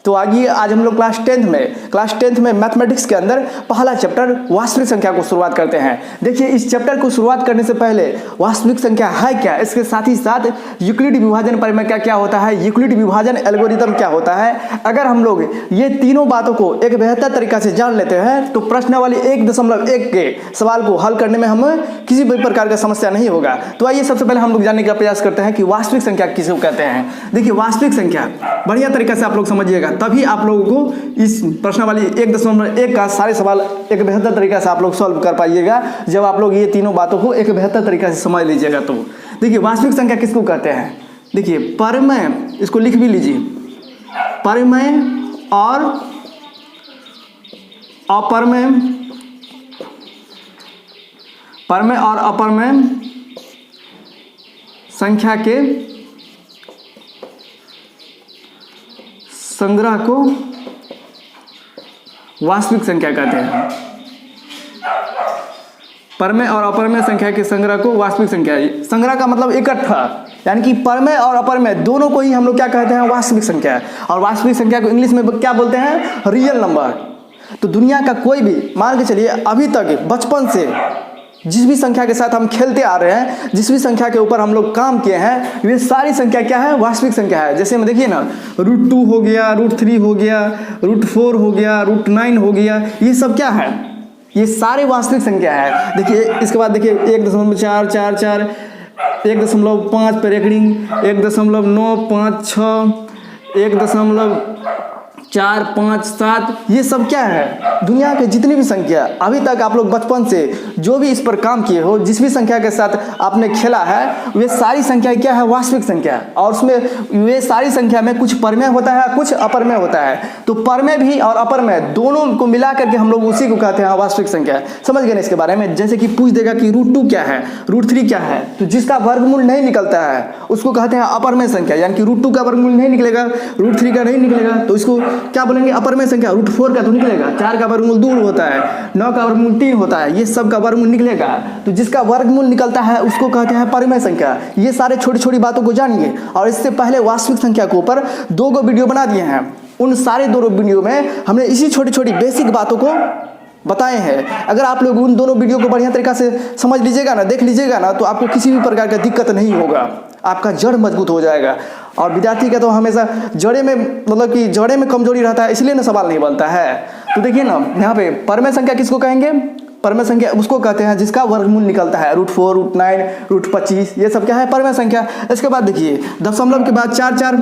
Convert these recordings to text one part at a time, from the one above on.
तो आइए आज हम लोग क्लास टेंथ में मैथमेटिक्स के अंदर पहला चैप्टर वास्तविक संख्या को शुरुआत करते हैं। देखिए, इस चैप्टर को शुरुआत करने से पहले वास्तविक संख्या है क्या, इसके साथ ही साथ यूक्लिड विभाजन परिमेय क्या होता है, यूक्लिड विभाजन एल्गोरिथम क्या होता है। अगर हम लोग ये तीनों बातों को एक बेहतर तरीका से जान लेते हैं तो प्रश्नावली 1.1 के सवाल को हल करने में हमें किसी भी प्रकार का समस्या नहीं होगा। तो आइए सबसे पहले हम लोग जानने का प्रयास करते हैं कि वास्तविक संख्या किसे कहते हैं। देखिए, वास्तविक संख्या बढ़िया तरीका से आप लोग समझिएगा, तभी आप लोगों को इस प्रश्नावली 1.1 का सारे सवाल एक बेहतर तरीका से आप लोग सॉल्व कर पाइएगा, जब आप लोग ये तीनों बातों को एक बेहतर तरीका से समझ लीजिएगा। तो देखिए, वास्तविक संख्या किसको कहते हैं। देखिए, परिमेय, इसको लिख भी लीजिए, परिमेय और अपरिमेय, परिमेय और अपरिमेय संख्या के संग्रह को वास्तविक संख्या कहते हैं। परिमेय और अपरिमेय संख्या के संग्रह को वास्तविक संख्या, संग्रह का मतलब इकट्ठा, यानी कि परिमेय और अपरिमेय दोनों को ही हम लोग क्या कहते हैं, वास्तविक संख्या। और वास्तविक संख्या को इंग्लिश में क्या बोलते हैं, रियल नंबर। तो दुनिया का कोई भी, मान के चलिए अभी तक बचपन से जिस भी संख्या के साथ हम खेलते आ रहे हैं, जिस भी संख्या के ऊपर हम लोग काम किए हैं, ये सारी संख्या क्या है, वास्तविक संख्या है। जैसे हम देखिए ना, √2 हो गया, √3 हो गया, √4 हो गया, √9 हो गया, ये सब क्या है, ये सारे वास्तविक संख्या है। देखिए, इसके बाद देखिए 1.444, 1.5 पर रेकडिंग, 1.956, 1.457, ये सब क्या है, दुनिया के जितनी भी संख्या अभी तक आप लोग बचपन से जो भी इस पर काम किए हो, जिस भी संख्या के साथ आपने खेला है, वे सारी संख्या क्या है, वास्तविक संख्या। और उसमें वे सारी संख्या में कुछ परिमेय होता है, कुछ अपरिमेय होता है। तो परिमेय भी और अपरिमेय दोनों को मिला करके हम लोग उसी को कहते हैं वास्तविक संख्या। समझ गए ना इसके बारे में। जैसे कि पूछ देगा कि √2 क्या है, √3 क्या है, तो जिसका वर्गमूल नहीं निकलता है उसको कहते हैं अपरिमेय संख्या, यानी कि √2 का वर्गमूल नहीं निकलेगा, √3 का नहीं निकलेगा, तो इसको क्या बोलेंगे, अपरिमेय संख्या। √4 का तो निकलेगा, 4 का वर्गमूल 2 होता है, 9 का वर्गमूल 3 होता है, ये सब का वर्गमूल निकलेगा। तो जिसका वर्गमूल निकलता है उसको कहते हैं परिमेय संख्या। ये सारे छोटी छोटी बातों को जानिए। और इससे पहले वास्तविक संख्या के ऊपर 2 वीडियो बना दिए हैं। उन सारे 2 वीडियो में हमने इसी छोटी छोटी बेसिक बातों को बताए हैं। अगर आप लोग उन दोनों वीडियो को बढ़िया तरीका से समझ लीजिएगा ना, देख लीजिएगा ना, तो आपको किसी भी प्रकार का दिक्कत नहीं होगा, आपका जड़ मजबूत हो जाएगा। और विद्यार्थी का तो हमेशा जड़े में, मतलब कि जड़े में कमजोरी रहता है, इसलिए ना सवाल नहीं बनता है। तो देखिए ना, यहाँ पे परिमेय संख्या किसको कहेंगे, परिमेय संख्या उसको कहते हैं जिसका वर्गमूल निकलता है, √4, √9, √25, ये सब क्या है, परिमेय संख्या। इसके बाद देखिए, दशमलव के बाद 4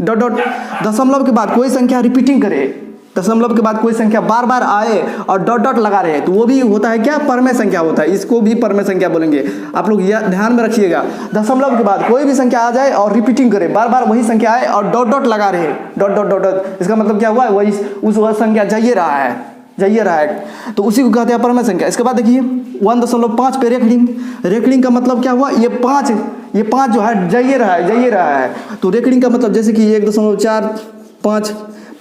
डॉट डॉट, दशमलव के बाद कोई संख्या रिपीटिंग करे, दशमलव के बाद कोई संख्या बार बार आए और डॉट डॉट लगा रहे, तो वो भी होता है क्या, परिमेय संख्या होता है। इसको भी परिमेय संख्या बोलेंगे। आप लोग यह ध्यान में रखिएगा, दशमलव के बाद कोई भी संख्या आ जाए और रिपीटिंग करे, बार बार वही संख्या आए और डॉट डॉट लगा रहे, डॉट डॉट डॉट डॉट, इसका मतलब क्या हुआ, वही उस संख्या जाइए रहा है, तो उसी को कहते हैं परिमेय संख्या। इसके बाद देखिए 1.5 पे रेकडिंग, रेकडिंग का मतलब क्या हुआ, ये 5 जो है जाइए रहा है। तो रेकडिंग का मतलब जैसे कि 1.45,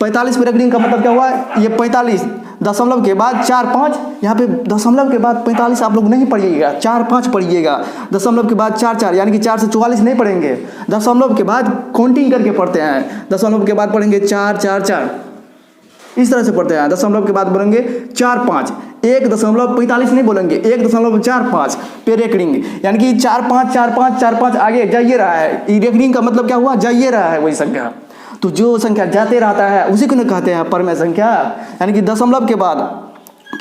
45 पे रेकडिंग का मतलब क्या हुआ, ये 45, दशमलव के बाद 4, 5, यहाँ पे दशमलव के बाद 45 आप लोग नहीं पढ़िएगा, 4, 5 पढ़िएगा। दशमलव के बाद 4, 4, यानी कि 4 से 44 नहीं पढ़ेंगे, दशमलव के बाद काउंटिंग करके पढ़ते हैं। दशमलव के बाद पढ़ेंगे 4, 4, 4, इस तरह से पढ़ते हैं। दशमलव के बाद बोलेंगे 4, 5, 1.45 नहीं बोलेंगे, 1.45 पे रेकडिंग, यानी कि 4, 5, 4, 5, 4, 5 आगे जाइए रहा है। रेकडिंग का मतलब क्या हुआ, जाइए रहा है वही संख्या। तो जो संख्या जाते रहता है उसी को कहते हैं परिमेय संख्या। यानी कि दशमलव के बाद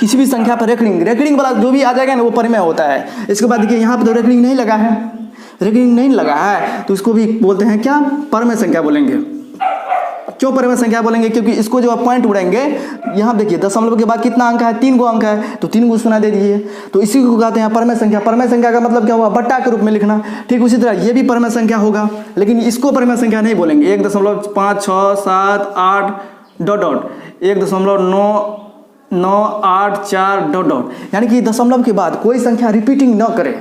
किसी भी संख्या पर रेकडिंग वाला जो भी आ जाएगा ना, वो परिमेय होता है। इसके बाद देखिए, यहाँ पर तो रेकडिंग नहीं लगा है, तो इसको भी बोलते हैं क्या, परिमेय संख्या बोलेंगे। क्यों परिमेय संख्या बोलेंगे, क्योंकि इसको जो आप पॉइंट उड़ाएंगे, यहाँ देखिए दशमलव के बाद कितना अंक है, 3 अंक है, तो 3 उसमें दे दीजिए, तो इसी को कहते हैं परिमेय संख्या। परिमेय संख्या का मतलब क्या हुआ, बट्टा के रूप में लिखना। ठीक उसी तरह ये भी परिमेय संख्या होगा, लेकिन इसको परिमेय संख्या नहीं बोलेंगे। 1.5, 6, 7, 8 डॉट डॉट, 1.994 डॉट डॉट, यानी कि दशमलव के बाद कोई संख्या रिपीटिंग न करे,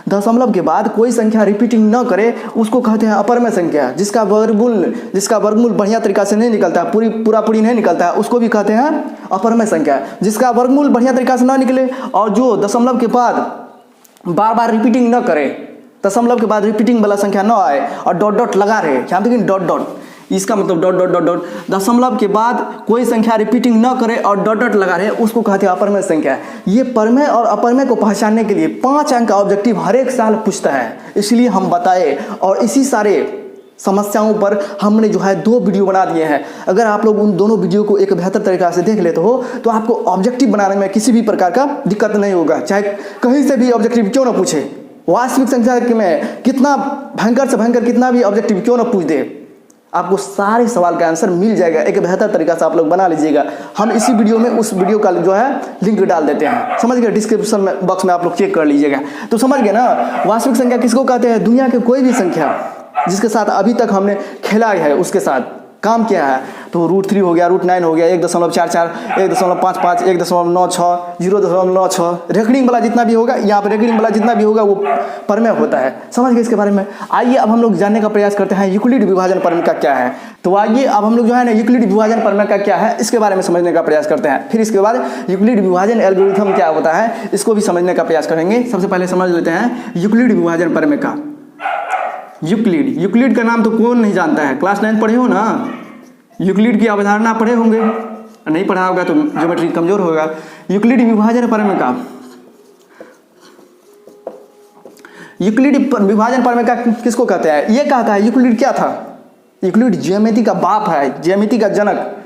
दशमलव के बाद कोई संख्या रिपीटिंग न करे, उसको कहते हैं अपरिमेय संख्या। जिसका वर्गमूल बढ़िया तरीका से नहीं निकलता, पूरी नहीं निकलता है, उसको भी कहते हैं अपरिमेय संख्या। जिसका वर्गमूल बढ़िया तरीका से ना निकले और जो दशमलव के बाद बार बार रिपीटिंग न करे, दशमलव के बाद रिपीटिंग वाला संख्या न आए और डॉट डॉट लगा रहे, यहाँ देखिए डॉट डॉट, इसका मतलब डॉट डॉट डॉट डॉट, दशमलव के बाद कोई संख्या रिपीटिंग न करे और डॉट डॉट लगा रहे, उसको कहते हैं अपरमेय संख्या। ये परमेय और अपरमेय को पहचानने के लिए 5 अंक का ऑब्जेक्टिव हर एक साल पूछता है, इसलिए हम बताए। और इसी सारे समस्याओं पर हमने जो है 2 वीडियो बना दिए हैं। अगर आप लोग उन दोनों वीडियो को एक बेहतर तरीका से देख लेते हो तो आपको ऑब्जेक्टिव बनाने में किसी भी प्रकार का दिक्कत नहीं होगा, चाहे कहीं से भी ऑब्जेक्टिव क्यों ना पूछे। वास्तविक संख्या में कितना भयंकर से भयंकर कितना भी ऑब्जेक्टिव क्यों ना पूछ दे, आपको सारे सवाल का आंसर मिल जाएगा। एक बेहतर तरीका से आप लोग बना लीजिएगा। हम इसी वीडियो में उस वीडियो का जो है लिंक डाल देते हैं, समझ गए, डिस्क्रिप्शन में बॉक्स में आप लोग चेक कर लीजिएगा। तो समझ गए ना, वास्तविक संख्या किसको कहते हैं? दुनिया के कोई भी संख्या जिसके साथ अभी तक हमने खेला है, उसके साथ काम किया है। तो √3 हो गया, √9 हो गया, 1.44, 1.55, 1.96, 0.96, रेकरिंग वाला जितना भी होगा, यहाँ पर रेकरिंग वाला जितना भी होगा वो परमेय होता है। समझ गए इसके बारे में? आइए अब हम लोग जानने का प्रयास करते हैं यूक्लिड विभाजन परमेय का क्या है। तो आइए अब हम लोग जो है ना यूक्लिड विभाजन परमेय का क्या है इसके बारे में समझने का प्रयास करते हैं। फिर इसके बाद यूक्लिड विभाजन एल्गोरिथम क्या होता है इसको भी समझने का प्रयास करेंगे। सबसे पहले समझ लेते हैं यूक्लिड विभाजन परमेय का। यूक्लिड का नाम तो कौन नहीं जानता है, क्लास 9 पढ़े हो ना, यूक्लिड की अवधारणा पढ़े होंगे, नहीं पढ़ा होगा तो ज्योमेट्री कमजोर होगा। यूक्लिड विभाजन परमेय का, यूक्लिड विभाजन परमेय का किसको कहते हैं? ये कहता है यूक्लिड क्या था? यूक्लिड ज्यामिति का बाप है, ज्यामिति का जनक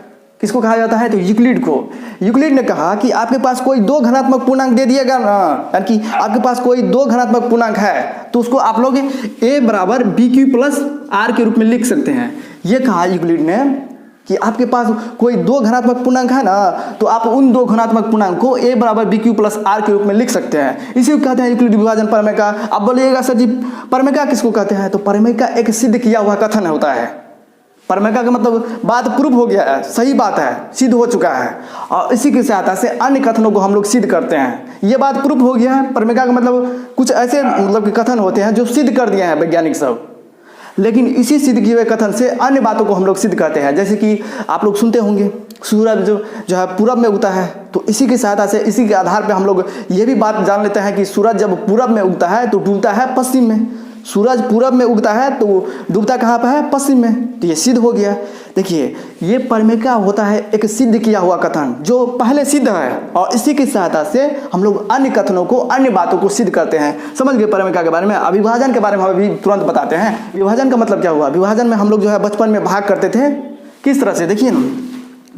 किसको कहा जाता है? तो यूक्लिड को। यूक्लिड ने कहा कि आपके पास कोई 2 धनात्मक पूर्णांक दे दिएगा ना, यानी कि आपके पास कोई 2 धनात्मक पूर्णांक है तो उसको आप लोग a बराबर BQ प्लस R के रूप में लिख सकते हैं। ये कहा यूक्लिड ने कि आपके पास कोई 2 धनात्मक पूर्णांक है ना, तो आप उन 2 धनात्मक पूर्णांक को a बराबर BQ प्लस R के रूप में लिख सकते हैं। इसी को कहते हैं यूक्लिड विभाजन परमेय का। अब बोलिएगा सर जी परमेय का किसको कहते हैं? तो परमेय का एक सिद्ध किया हुआ कथन होता है। परमेय का मतलब बात प्रूव हो गया है, सही बात है, सिद्ध हो चुका है, और इसी की सहायता से अन्य कथनों को हम लोग सिद्ध करते हैं। ये बात प्रूफ हो गया है। परमेय का मतलब कुछ ऐसे मतलब कथन होते हैं जो सिद्ध कर दिए हैं वैज्ञानिक सब, लेकिन इसी सिद्ध किए हुए कथन से अन्य बातों को हम लोग सिद्ध करते हैं। जैसे कि आप लोग सुनते होंगे सूरज जो है पूरब में उगता है, तो इसी की सहायता से इसी के आधार पर हम लोग ये भी बात जान लेते हैं कि सूरज जब पूरब में उगता है तो डूबता है पश्चिम में। सूरज पूरब में उगता है तो डूबता कहाँ पर है? पश्चिम में। तो ये सिद्ध हो गया। देखिए ये परमेय का होता है एक सिद्ध किया हुआ कथन जो पहले सिद्ध है, और इसी की सहायता से हम लोग अन्य कथनों को अन्य बातों को सिद्ध करते हैं। समझ गए परमेय के बारे में? विभाजन के बारे में हम अभी तुरंत बताते हैं। विभाजन का मतलब क्या हुआ? विभाजन में हम लोग जो है बचपन में भाग करते थे किस तरह से, देखिए ना,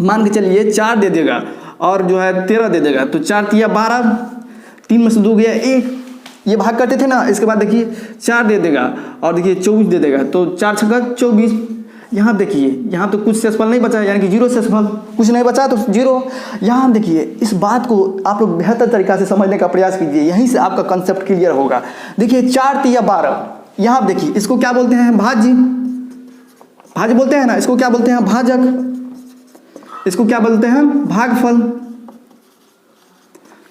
मान के चलिए 4 दे देगा और जो है 13 दे देगा, तो 4 तिया 12, 3 में से 2 गया 1, ये भाग करते थे ना। इसके बाद देखिए 4 दे देगा और देखिए 24 दे देगा, तो 4 छक्का 24। यहाँ देखिए यहाँ तो कुछ शेषफल नहीं बचा, यानी कि 0 शेषफल, कुछ नहीं बचा तो 0। यहाँ देखिए इस बात को आप लोग बेहतर तरीका से समझने का प्रयास कीजिए, यहीं से आपका कंसेप्ट क्लियर होगा। देखिए 4 तिया 12, यहाँ देखिए इसको क्या बोलते हैं? भाज्य, भाज्य बोलते हैं ना। इसको क्या बोलते हैं? भाजक। इसको क्या बोलते हैं? भागफल।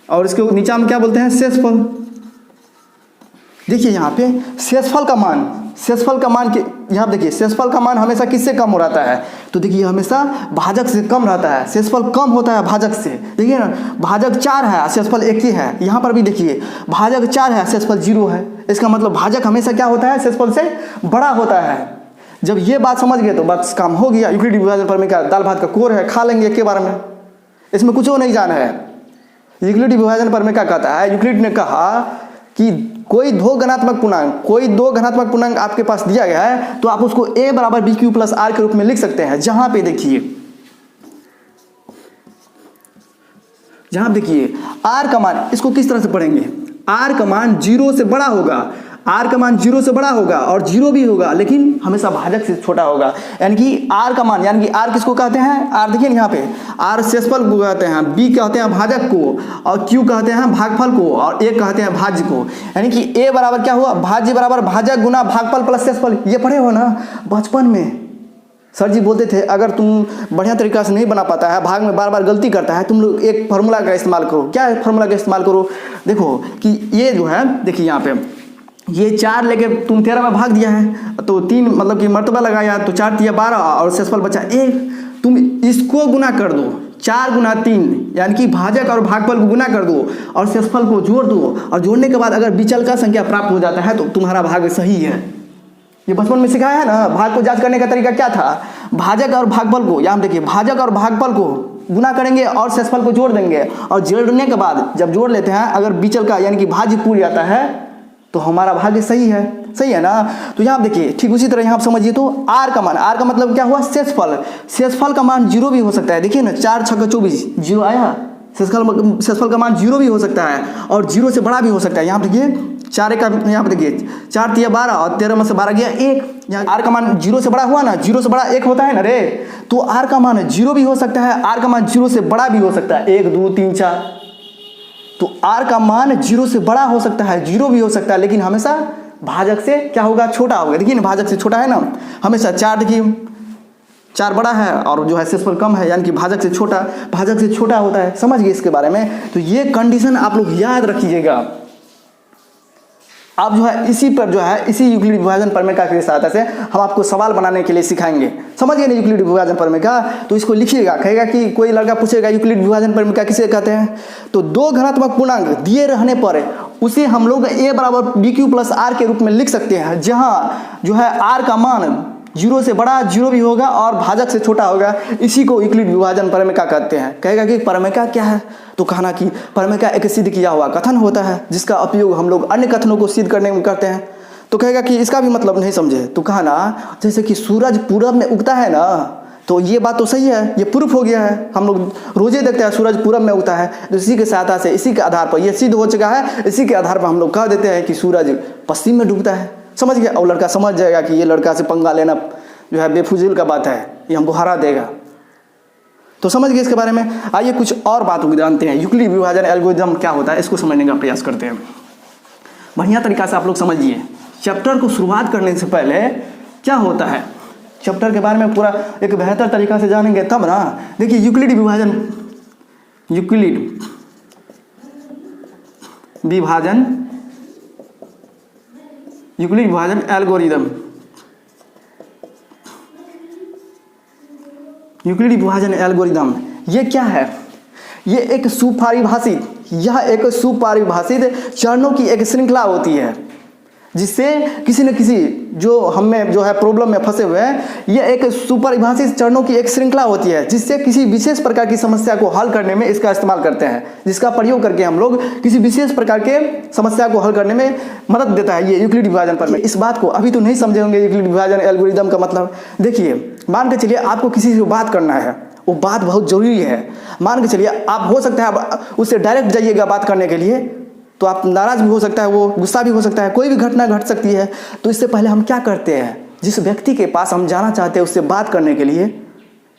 और इसके नीचे में क्या बोलते हैं? शेषफल। देखिए यहाँ पे शेषफल का मान के यहाँ देखिए शेषफल का मान हमेशा किससे कम हो रहता है? तो देखिए हमेशा भाजक से कम रहता है, शेषफल कम होता है भाजक से। देखिए ना, भाजक 4 है, शेषफल 1 ही है। यहाँ पर भी देखिए भाजक 4 है, शेषफल 0 है। इसका मतलब भाजक हमेशा क्या होता है? शेषफल से बड़ा होता है। जब ये बात समझ गए तो बस काम हो गया। यूक्लिड विभाजन परमेय का दाल भात का कोर है, खा लेंगे एक के बारे में, इसमें कुछ नहीं जाना है। यूक्लिड विभाजन परमेय क्या कहता है? यूक्लिड ने कहा कि कोई 2 धनात्मक पूर्णांक आपके पास दिया गया है तो आप उसको a बराबर BQ प्लस R के रूप में लिख सकते हैं। जहां पे देखिए R का मान, इसको किस तरह से पढ़ेंगे? R का मान 0 से बड़ा होगा, R का मान 0 से बड़ा होगा और 0 भी होगा, लेकिन हमेशा भाजक से छोटा होगा। यानी कि R का मान, यानी कि R किसको कहते हैं? R देखिए यहाँ पे R शेषफल को कहते हैं, B कहते हैं भाजक को, और Q कहते हैं भागफल को, और A कहते हैं भाज्य को। यानी कि A बराबर क्या हुआ? भाज्य बराबर भाजक गुना भागफल प्लस शेषफल। ये पढ़े हो ना बचपन में? सर जी बोलते थे अगर तुम बढ़िया तरीका से नहीं बना पाता है, भाग में बार बार गलती करता है, तुम लोग एक फार्मूला का इस्तेमाल करो। क्या फार्मूला का इस्तेमाल करो? देखो कि ये जो है, देखिए यहाँ पे ये 4 लेके तुम 13 में भाग दिया है, तो 3 मतलब कि मर्तबा लगाया, तो 4 तिया 12 और शेषफल बचा 1। तुम इसको गुना कर दो, 4 गुना 3, यानी कि भाजक और भागफल को गुना कर दो और शेषफल को जोड़ दो, और जोड़ने के बाद अगर विचल का संख्या प्राप्त हो जाता है तो तुम्हारा भाग सही है। ये बचपन में सिखाया है ना। भाग को जांच करने का तरीका क्या था, भाजक और भागफल को, यहाँ देखिए भाजक और भागफल को गुना करेंगे और शेषफल को जोड़ देंगे, और जोड़ने के बाद जब जोड़ लेते हैं अगर बीचल का यानी कि भाज्य पूर्ण जाता है तो हमारा भाग्य सही है ना। तो यहाँ देखिए ठीक उसी तरह यहाँ आप समझिए तो आर का मान, आर का मतलब क्या हुआ, शेषफल। शेषफल का मान 0 भी हो सकता है। देखिए ना 4 6 24 0 आया, शेषफल का मान 0 भी हो सकता है और 0 से बड़ा भी हो सकता है। यहाँ देखिए 4 का, यहाँ पे देखिए 4 तिया 12 और 13 में से 12 गया 1। यहाँ आर का मान 0 से बड़ा हुआ ना, 0 से बड़ा 1 होता है ना रे, तो आर का मान 0 भी हो सकता है, आर का मान 0 से बड़ा भी हो सकता है, 1 2 3 4। तो आर का मान 0 से बड़ा हो सकता है, 0 भी हो सकता है, लेकिन हमेशा भाजक से क्या होगा, छोटा होगा। देखिए ना भाजक से छोटा है ना हमेशा। 4 देखिए 4 बड़ा है और जो है शेषफल कम है, यानी कि भाजक से छोटा होता है। समझ गए इसके बारे में। तो ये कंडीशन आप लोग याद रखिएगा। आप जो है इसी पर जो है इसी यूक्लिड विभाजन प्रमेय की सहायता से हम आपको सवाल बनाने के लिए सिखाएंगे। समझ गए ना यूक्लिड विभाजन प्रमेय का। तो इसको लिखिएगा, कहेगा कि कोई लड़का पूछेगा यूक्लिड विभाजन प्रमेय किसे कहते हैं, तो 2 धनात्मक पूर्णांक दिए रहने पर उसे हम लोग a बराबर dq प्लस आर के रूप में लिख सकते हैं, जहाँ जो है आर का मान 0 से बड़ा 0 भी होगा और भाजक से छोटा होगा। इसी को यूक्लिड विभाजन प्रमेय कहते हैं। कहेगा कि प्रमेय क्या है, तो कहना कि प्रमेय एक सिद्ध किया हुआ कथन होता है जिसका उपयोग हम लोग अन्य कथनों को सिद्ध करने में करते हैं। तो कहेगा कि इसका भी मतलब नहीं समझे, तो कहना जैसे कि सूरज पूरब में उगता है ना, तो ये बात तो सही है, ये प्रूफ हो गया है। हम लोग रोजे देखते हैं सूरज पूरब में उगता है, तो इसी के सहायता से इसी के आधार पर यह सिद्ध हो चुका है। इसी के आधार पर हम लोग कह देते हैं कि सूरज पश्चिम में डूबता है। समझ गया। और लड़का समझ जाएगा कि ये लड़का से पंगा लेना जो है बेफुजिल का बात है, ये हमको हरा देगा। तो समझ गए इसके बारे में। आइए कुछ और बात जानते हैं। यूक्लिड विभाजन एल्गोरिथम क्या होता है, इसको समझने का प्रयास करते हैं। बढ़िया तरीका से आप लोग समझिए। चैप्टर को शुरुआत करने से पहले क्या होता है, चैप्टर के बारे में पूरा एक बेहतर तरीका से जानेंगे तब ना। देखिए यूक्लिड विभाजन एल्गोरिथम, यूक्लिड विभाजन एल्गोरिथम ये क्या है, ये एक सुपरिभाषित चरणों की एक श्रृंखला होती है, जिससे किसी न किसी जो हमें जो है प्रॉब्लम में फंसे हुए हैं, ये एक सुपरिभाषित चरणों की एक श्रृंखला होती है जिससे किसी विशेष प्रकार की समस्या को हल करने में इसका इस्तेमाल करते हैं, जिसका प्रयोग करके हम लोग किसी विशेष प्रकार के समस्या को हल करने में मदद देता है ये यूक्लिड विभाजन प्रमेय। इस बात को अभी तो नहीं समझे होंगे यूक्लिड विभाजन एल्गोरिथम का मतलब। देखिए मान के चलिए आपको किसी से बात करना है, वो बात बहुत जरूरी है। मान के चलिए आप हो सकता है उससे डायरेक्ट जाइएगा बात करने के लिए, तो आप नाराज भी हो सकता है, वो गुस्सा भी हो सकता है, कोई भी घटना घट सकती है। तो इससे पहले हम क्या करते हैं, जिस व्यक्ति के पास हम जाना चाहते हैं उससे बात करने के लिए,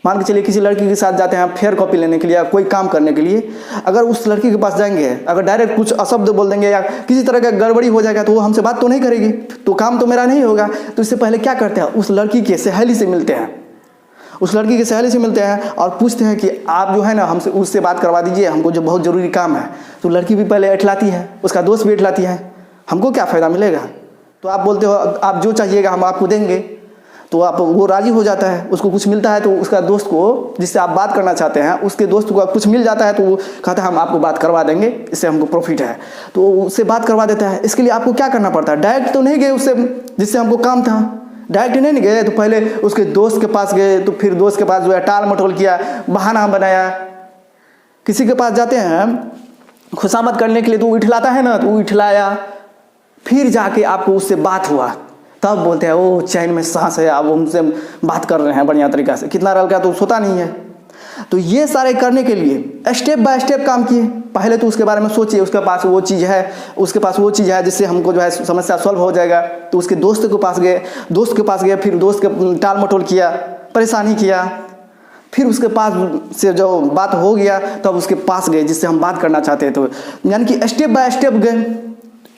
मान के चलिए किसी लड़की के साथ जाते हैं फेयर कॉपी लेने के लिए या कोई काम करने के लिए, अगर उस लड़की के पास जाएंगे, अगर डायरेक्ट कुछ अशब्द बोल देंगे या किसी तरह का गड़बड़ी हो जाएगा तो वो हमसे बात तो नहीं करेगी, तो काम तो मेरा नहीं होगा। तो इससे पहले क्या करते हैं, उस लड़की के सहेली से मिलते हैं, और पूछते हैं कि आप जो है ना हमसे उससे बात करवा दीजिए, हमको जो बहुत ज़रूरी काम है। तो लड़की भी पहले एठलाती है, उसका दोस्त भी एठलाती है, हमको क्या फ़ायदा मिलेगा। तो आप बोलते हो आप जो चाहिएगा हम आपको देंगे, तो आप वो राज़ी हो जाता है, उसको कुछ मिलता है तो उसका दोस्त को जिससे आप बात करना चाहते हैं उसके दोस्त को कुछ मिल जाता है तो वो कहता है हम आपको बात करवा देंगे, इससे हमको प्रॉफिट है, तो उससे बात करवा देता है। इसके लिए आपको क्या करना पड़ता है, डायरेक्ट तो नहीं गए उससे जिससे हमको काम था, डायरेक्ट नहीं गए, तो पहले उसके दोस्त के पास गए, तो फिर दोस्त के पास जो है टाल मटोल किया, बहाना बनाया। किसी के पास जाते हैं खुशामद करने के लिए तो वो इठलाता है ना, तो वो इठलाया, फिर जाके आपको उससे बात हुआ, तब बोलते हैं ओ चैन में सांस है, आप हमसे बात कर रहे हैं बढ़िया तरीका से। कितना रल का तो सोता नहीं है। तो ये सारे करने के लिए स्टेप बाय स्टेप काम किए। पहले तो उसके बारे में सोचिए, उसके पास वो चीज़ है जिससे हमको जो है समस्या सॉल्व हो जाएगा। तो उसके दोस्त के पास गए, फिर दोस्त के टाल मटोल किया, परेशानी किया, फिर उसके पास से जो बात हो गया तब उसके पास गए जिससे हम बात करना चाहते हैं। तो यानी कि स्टेप बाय स्टेप गए।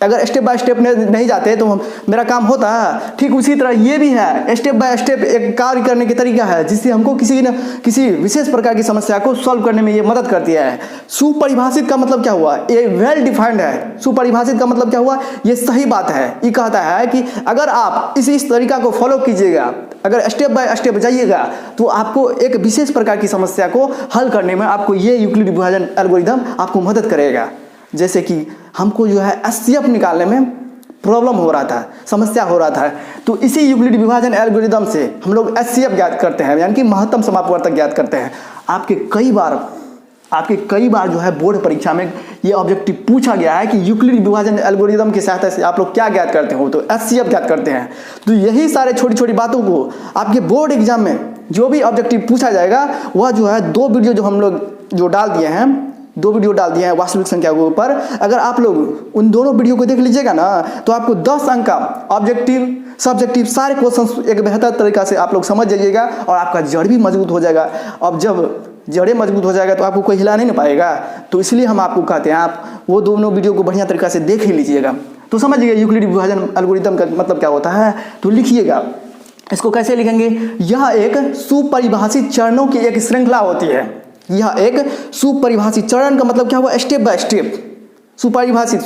अगर स्टेप बाय स्टेप नहीं जाते तो मेरा काम होता। ठीक उसी तरह ये भी है, स्टेप बाय स्टेप एक कार्य करने के तरीका है जिससे हमको किसी विशेष प्रकार की समस्या को सॉल्व करने में ये मदद करती है। सुपरिभाषित का मतलब क्या हुआ, ये वेल डिफाइंड है। सुपरिभाषित का मतलब क्या हुआ, ये सही बात है। ये कहता है कि अगर आप इस तरीका को फॉलो कीजिएगा, अगर स्टेप बाय स्टेप जाइएगा, तो आपको एक विशेष प्रकार की समस्या को हल करने में आपको ये यूक्लिड विभाजन एल्गोरिथम आपको मदद करेगा। जैसे कि हमको जो है एचसीएफ निकालने में प्रॉब्लम हो रहा था, समस्या हो रहा था। तो इसी यूक्लिड विभाजन एल्गोरिदम से हम लोग HCF ज्ञात करते हैं, यानी कि महत्तम समापवर्तक ज्ञात करते हैं। आपके कई बार जो है बोर्ड परीक्षा में ये ऑब्जेक्टिव पूछा गया है कि यूक्लिड विभाजन एल्गोरिदम की सहायता से आप लोग क्या ज्ञात करते हो, तो HCF ज्ञात करते हैं। तो यही सारे छोटी छोटी बातों को आपके बोर्ड एग्जाम में जो भी ऑब्जेक्टिव पूछा जाएगा, वह जो है 2 वीडियो जो हम लोग जो डाल दिए हैं, 2 वीडियो डाल दिए हैं वास्तविक संख्या के ऊपर। अगर आप लोग उन दोनों वीडियो को देख लीजिएगा ना, तो आपको 10 अंक का ऑब्जेक्टिव सब्जेक्टिव सारे क्वेश्चन एक बेहतर तरीका से आप लोग समझ जाइएगा और आपका जड़ भी मजबूत हो जाएगा। अब जब जड़ें मजबूत हो जाएगा तो आपको कोई हिला नहीं पाएगा। तो इसलिए हम आपको कहते हैं आप वो दोनों वीडियो को बढ़िया तरीका से देख ही लीजिएगा। तो समझिए यूक्लिड विभाजन एल्गोरिदम का मतलब क्या होता है, तो लिखिएगा। इसको कैसे लिखेंगे, यह एक सुपरिभाषित चरणों की एक श्रृंखला होती है। यह एक सुपरिभाषित, चरण का मतलब क्या हुआ, स्टेप बाय स्टेप। सुपरिभाषित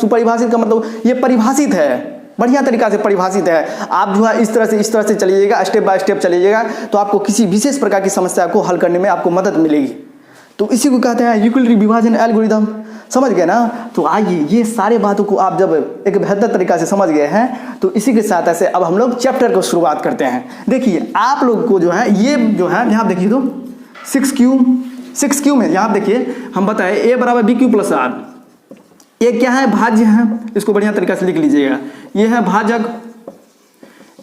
का मतलब ये परिभाषित है, बढ़िया तरीका से परिभाषित है। आप जो है इस तरह से चलिएगा, स्टेप बाय स्टेप चलिएगा, तो आपको किसी विशेष प्रकार की समस्या को हल करने में आपको मदद मिलेगी। तो इसी को कहते हैं यूक्लिड विभाजन एल्गोरिदम। समझ गए ना। तो आइए ये सारे बातों को आप जब एक बेहतर तरीका से समझ गए हैं, तो इसी के साथ ऐसे अब हम लोग चैप्टर को शुरुआत करते हैं। देखिए आप लोग को जो है ये जो है यहाँ देखिए तो 6Q में यहाँ देखिए हम बताए A बराबर BQ प्लस R। ये क्या है, भाज्य है, इसको बढ़िया तरीका से लिख लीजिएगा। ये है भाजक,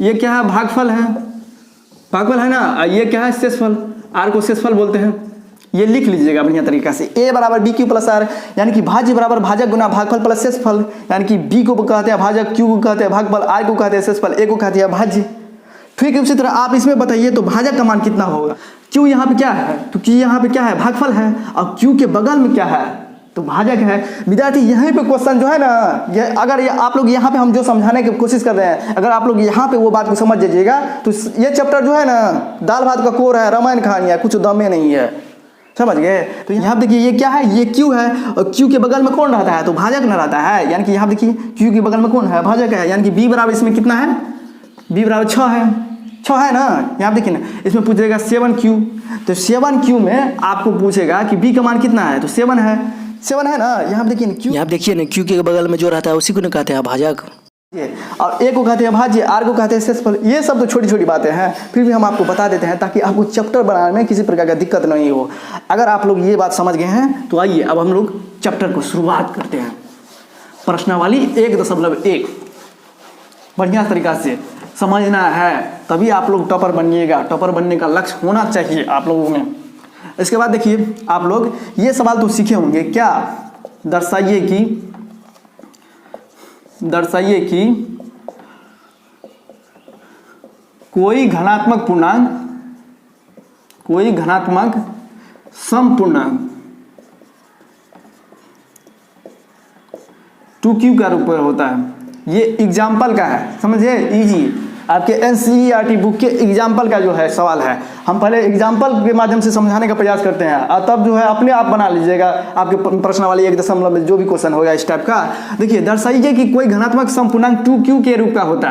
ये क्या है, भागफल है ना। ये क्या है, शेषफल, R को शेषफल बोलते हैं। ये लिख लीजिएगा बढ़िया तरीका से। A बराबर BQ प्लस R, यानी कि भाज्य बराबर भाजक गुना भागफल प्लस शेषफल, यानी कि B को कहते हैं भाजक, Q को कहते हैं भागफल, R को कहते हैं शेषफल, A को कहते हैं भाज्य। ठीक है, उसी तरह आप इसमें बताइए तो भाजक का मान कितना होगा। Q यहाँ पे क्या है, तो Q यहाँ पे क्या है, भागफल है, और Q के बगल में क्या है, तो भाजक है। विद्यार्थी यहीं पे क्वेश्चन जो है ना, ये अगर आप लोग यहाँ पे हम जो समझाने की कोशिश कर रहे हैं, अगर आप लोग यहाँ पे वो बात को समझ जाइएगा, तो ये चैप्टर जो है ना दाल भात का कोर है, रामायण कहानी है, कुछ दमे नहीं है। समझ गए। तो यहाँ देखिए ये क्या है, ये Q है, और Q के बगल में कौन रहता है, तो भाजक न रहता है। यानी कि यहाँ देखिए Q के बगल में कौन है, भाजक है। यानी कि B बराबर इसमें कितना है, B बराबर 6 है ना। यहाँ देखिए ना, इसमें पूछेगा 7Q, तो 7Q में आपको पूछेगा कि B का मान कितना है, तो 7 है ना। यहाँ देखिए ना Q के बगल में जो रहता है उसी को न कहते हैं भाजक, और A को कहते हैं भाज्य, R को कहते हैं शेषफल। ये सब तो छोटी छोटी बातें हैं, फिर भी हम आपको बता देते हैं ताकि आपको चैप्टर बनाने में किसी प्रकार का दिक्कत नहीं हो। अगर आप लोग ये बात समझ गए हैं तो आइए अब हम लोग चैप्टर को शुरुआत करते हैं। प्रश्नावली 1.1 बढ़िया तरीका से समझना है, तभी आप लोग टॉपर बनिएगा। टॉपर बनने का लक्ष्य होना चाहिए आप लोगों में। इसके बाद देखिए आप लोग ये सवाल तो सीखे होंगे, क्या दर्शाइए कि कोई घनात्मक समपूर्णांक 2Q का रूप में होता है। ये एग्जाम्पल का है, समझिए, इजी आपके NCERT बुक के एग्जाम्पल का जो है सवाल है। हम पहले एग्जाम्पल के माध्यम से समझाने का प्रयास करते हैं, और तब जो है अपने आप बना लीजिएगा आपके प्रश्नावली 1 में जो भी क्वेश्चन होगा इस टाइप का। देखिए दर्शाइए कि कोई घनात्मक समपूर्णांक 2Q के रूप का होता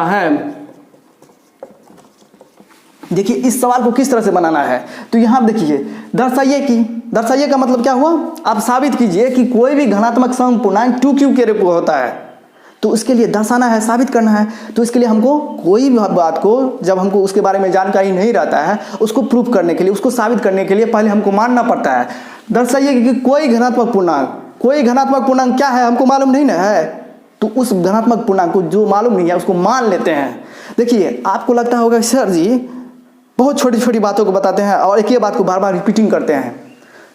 है। देखिए इस सवाल को किस तरह से बनाना है, तो यहाँ देखिए दर्शाइए का मतलब क्या हुआ, आप साबित कीजिए कि कोई भी घनात्मक समपूर्णांक 2Q के रूप में होता है। तो उसके लिए दर्शाना है, साबित करना है। तो इसके लिए हमको कोई भी बात को, जब हमको उसके बारे में जानकारी नहीं रहता है, उसको प्रूफ करने के लिए, उसको साबित करने के लिए पहले हमको मानना पड़ता है। दर्शाइए कि कोई घनात्मक पूर्णांक क्या है, हमको मालूम नहीं ना है, तो उस घनात्मक पूर्णांक को जो मालूम नहीं है उसको मान लेते हैं। देखिए आपको लगता होगा सर जी बहुत छोटी छोटी बातों को बताते हैं और एक ही बात को बार बार रिपीटिंग करते हैं।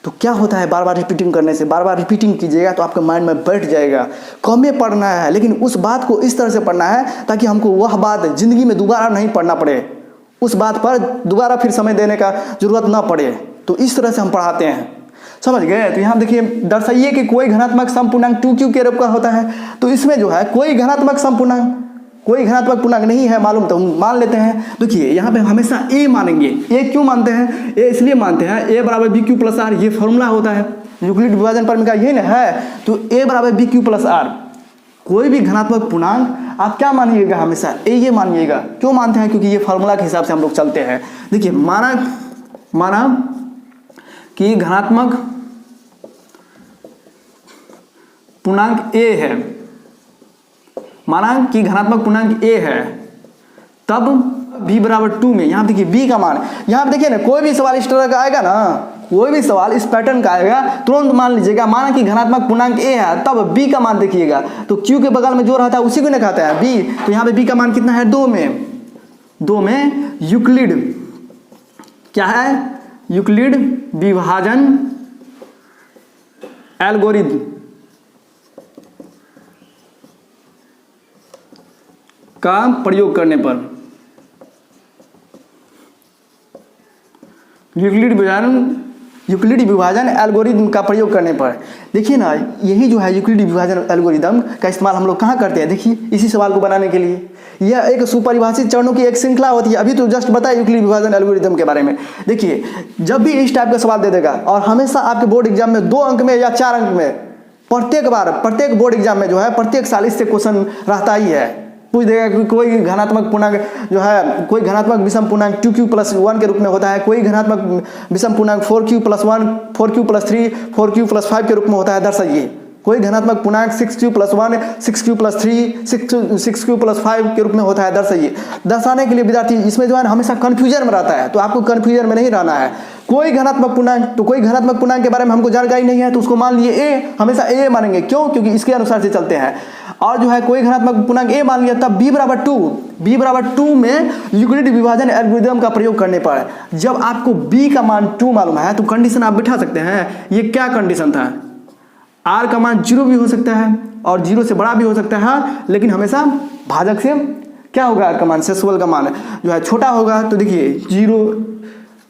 तो क्या होता है, बार बार रिपीटिंग करने से, बार बार रिपीटिंग कीजिएगा तो आपके माइंड में बैठ जाएगा। कम में पढ़ना है, लेकिन उस बात को इस तरह से पढ़ना है ताकि हमको वह बात जिंदगी में दोबारा नहीं पढ़ना पड़े, उस बात पर दोबारा फिर समय देने का जरूरत ना पड़े। तो इस तरह से हम पढ़ाते हैं, समझ गए। तो यहाँ देखिए दर्शाइए कि कोई घनात्मक समपूर्णांक 2Q के रूप का होता है। तो इसमें जो है कोई घनात्मक पूर्णांक नहीं है मालूम, तो हम मान लेते हैं। देखिए यहाँ पे हमेशा A मानेंगे। A क्यों मानते हैं, A इसलिए मानते हैं, A बराबर BQ प्लस R, ये फॉर्मूला होता है यूक्लिड विभाजन प्रमेय का, यही ना है। तो A बराबर BQ प्लस R, कोई भी घनात्मक पूर्णांक आप क्या मानिएगा, हमेशा A ये मानिएगा। क्यों मानते हैं, क्योंकि ये फॉर्मूला के हिसाब से हम लोग चलते हैं। देखिए माना कि घनात्मक पूर्णांक A है, माना कि घनात्मक पूर्णांक a है, तब b बराबर 2 में यहाँ देखिए b का मान, यहाँ पे देखिए ना कोई भी सवाल इस तरह का आएगा ना, कोई भी सवाल इस पैटर्न का आएगा, तुरंत मान लीजिएगा माना कि घनात्मक पूर्णांक a है, तब b का मान देखिएगा, तो q के बगल में जो रहता है उसी को ना कहता है b। तो यहाँ पे b का मान कितना है, 2 में यूक्लिड क्या है, यूक्लिड विभाजन एल्गोरिथम का प्रयोग करने पर, यूक्लिड विभाजन एल्गोरिथम का प्रयोग करने पर। देखिए ना, यही जो है यूक्लिड विभाजन एल्गोरिथम का इस्तेमाल हम लोग कहाँ करते हैं, देखिए इसी सवाल को बनाने के लिए। यह एक सुपरिभाषित चरणों की एक श्रृंखला होती है। अभी तो जस्ट बताया यूक्लिड विभाजन एल्गोरिथम के बारे में। देखिए जब भी इस टाइप का सवाल दे देगा, और हमेशा आपके बोर्ड एग्जाम में 2 अंक में या 4 अंक में, प्रत्येक बोर्ड एग्जाम में जो है प्रत्येक साल इससे क्वेश्चन रहता ही है। पूछ देगा कि कोई घनात्मक पूर्णांक जो है, कोई घनात्मक विषम पूर्णांक 2q+1 के रूप में होता है, कोई घनात्मक विषम पूर्णांक 4q+1, 4q+3, 4q+5 के रूप में होता है, दर्शाइए। कोई घनात्मक पूर्णांक 6q+1, 6q+3, 6q+5 के रूप में होता है, दर्शाइए। दर्शाने के लिए विद्यार्थी इसमें जो है हमेशा कन्फ्यूजन में रहता है, तो आपको कन्फ्यूजन में नहीं रहना है। कोई घनात्मक पूर्णांक, तो कोई घनात्मक पूर्णांक के बारे में हमको जानकारी नहीं है, तो उसको मान लिए a, हमेशा a मानेंगे। क्यों? क्योंकि इसके अनुसार से चलते हैं। और जो है कोई घनात्मक पूर्णांक a मान लिया, तब b बराबर 2 में यूक्लिड विभाजन एल्गोरिथम का प्रयोग करने पर जब आपको b का मान 2 मालूम है, तो कंडीशन आप बिठा सकते हैं। ये क्या कंडीशन था, r का मान 0 भी हो सकता है और 0 से बड़ा भी हो सकता है, लेकिन हमेशा भाजक से क्या होगा, r का मान, सेक्सुअल का मान जो है छोटा होगा। तो देखिए 0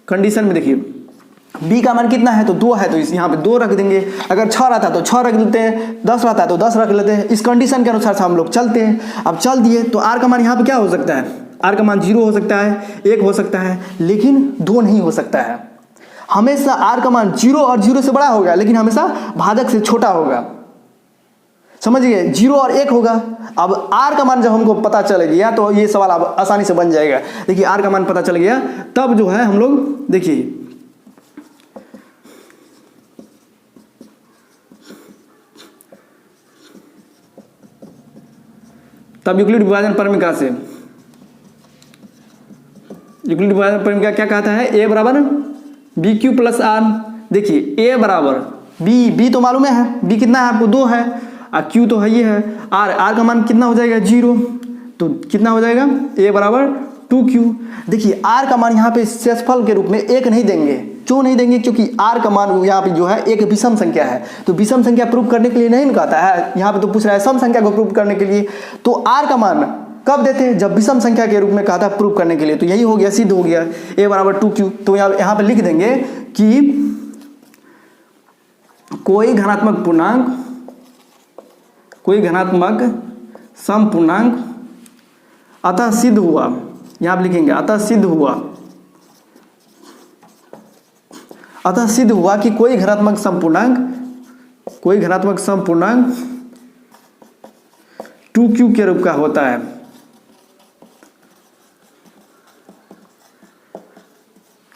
कंडीशन में देखिए b का मान कितना है, तो 2 है, तो इस यहाँ पे 2 रख देंगे। अगर 6 रहता है तो 6 रख लेते हैं, 10 रहता है तो 10 रख लेते हैं। इस कंडीशन के अनुसार से हम लोग चलते हैं। अब चल दिए तो r का मान यहाँ पे क्या हो सकता है, r का मान 0 हो सकता है, 1 हो सकता है, लेकिन 2 नहीं हो सकता है। हमेशा r का मान 0 और 0 से बड़ा होगा, लेकिन हमेशा भाजक से छोटा होगा। समझिए 0 और 1 होगा। अब r का मान जब हमको पता चल गया तो ये सवाल अब आसानी से बन जाएगा। देखिए r का मान पता चल गया, तब जो है हम लोग देखिए तब यूक्लिड विभाजन परमिका से, यूक्लिड विभाजन परमिका क्या कहता है, a बराबर bq+r। देखिए a बराबर b तो मालूम है, b कितना है आपको, 2 है, और q तो है ये है, r का मान कितना हो जाएगा, 0, तो कितना हो जाएगा, a बराबर 2q। देखिए r का मान यहाँ पे शेषफल के रूप में 1 नहीं देंगे। क्यों नहीं देंगे? क्योंकि r का मान यहाँ पे जो है एक विषम संख्या है, तो विषम संख्या प्रूव करने के लिए नहीं कहता है, यहाँ पे तो पूछ रहा है सम संख्या को प्रूव करने के लिए। तो r का मान कब देते हैं, जब विषम संख्या के रूप में कहा था प्रूव करने के लिए। तो यही हो गया, सिद्ध हो गया, a बराबर 2q। तो यहाँ पे लिख देंगे कि कोई घनात्मक सम पूर्णांक अतः सिद्ध हुआ, यहाँ पे लिखेंगे अतः सिद्ध हुआ कि कोई घनात्मक सम पूर्णांक 2q के रूप का होता है।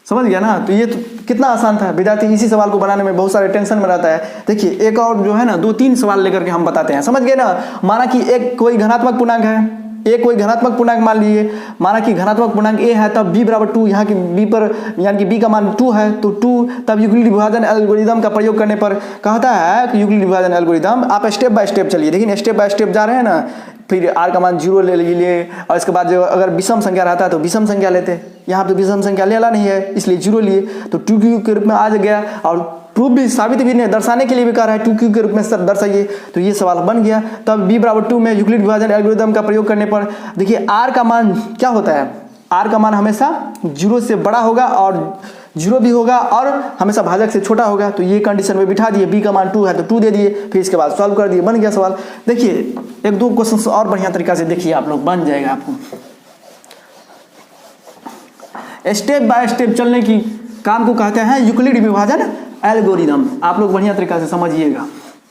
समझ गया ना? तो ये तो कितना आसान था। विद्यार्थी इसी सवाल को बनाने में बहुत सारे टेंशन में रहता है। देखिए एक और जो है ना 2-3 सवाल लेकर के हम बताते हैं। समझ गए ना? माना कि एक कोई घनात्मक पूर्णांक है, एक कोई घनात्मक पूर्णांक मान लीजिए, माना कि घनात्मक पूर्णांक a है, तब b बराबर 2, यहाँ की b पर यानी कि b का मान 2 है, तो 2 तब यूक्लिड विभाजन एल्गोरिथम का प्रयोग करने पर कहता है कि यूक्लिड विभाजन एल्गोरिथम, आप स्टेप बाय स्टेप चलिए। देखिए स्टेप बाय स्टेप जा रहे हैं ना, फिर r का मान 0 ले लीजिए, और इसके बाद जो अगर विषम संख्या रहता है तो विषम संख्या लेते। यहाँ पे विषम संख्या लेना नहीं है, इसलिए 0 लिए, तो 2q के रूप में आ गया। और प्रूफ भी, साबित भी नहीं, दर्शाने के लिए भी कह रहा है 2q के रूप में दर्शाइए, तो ये सवाल बन गया। तब b बराबर 2 में यूक्लिड विभाजन एल्गोरिथम का प्रयोग करने पर देखिए r का मान क्या होता है, r का मान हमेशा 0 से बड़ा होगा और 0 भी होगा और हमेशा भाजक से छोटा होगा। तो ये कंडीशन में बिठा दिए, b का मान 2 है तो 2 दे दिए, फिर इसके बाद सॉल्व कर दिए, बन गया सवाल। देखिए 1-2 क्वेश्चन और बढ़िया तरीका से देखिए आप लोग, बन जाएगा आपको। स्टेप बाय स्टेप चलने की काम को कहते हैं यूक्लिड विभाजन एल्गोरिथम। आप लोग बढ़िया तरीका से समझिएगा।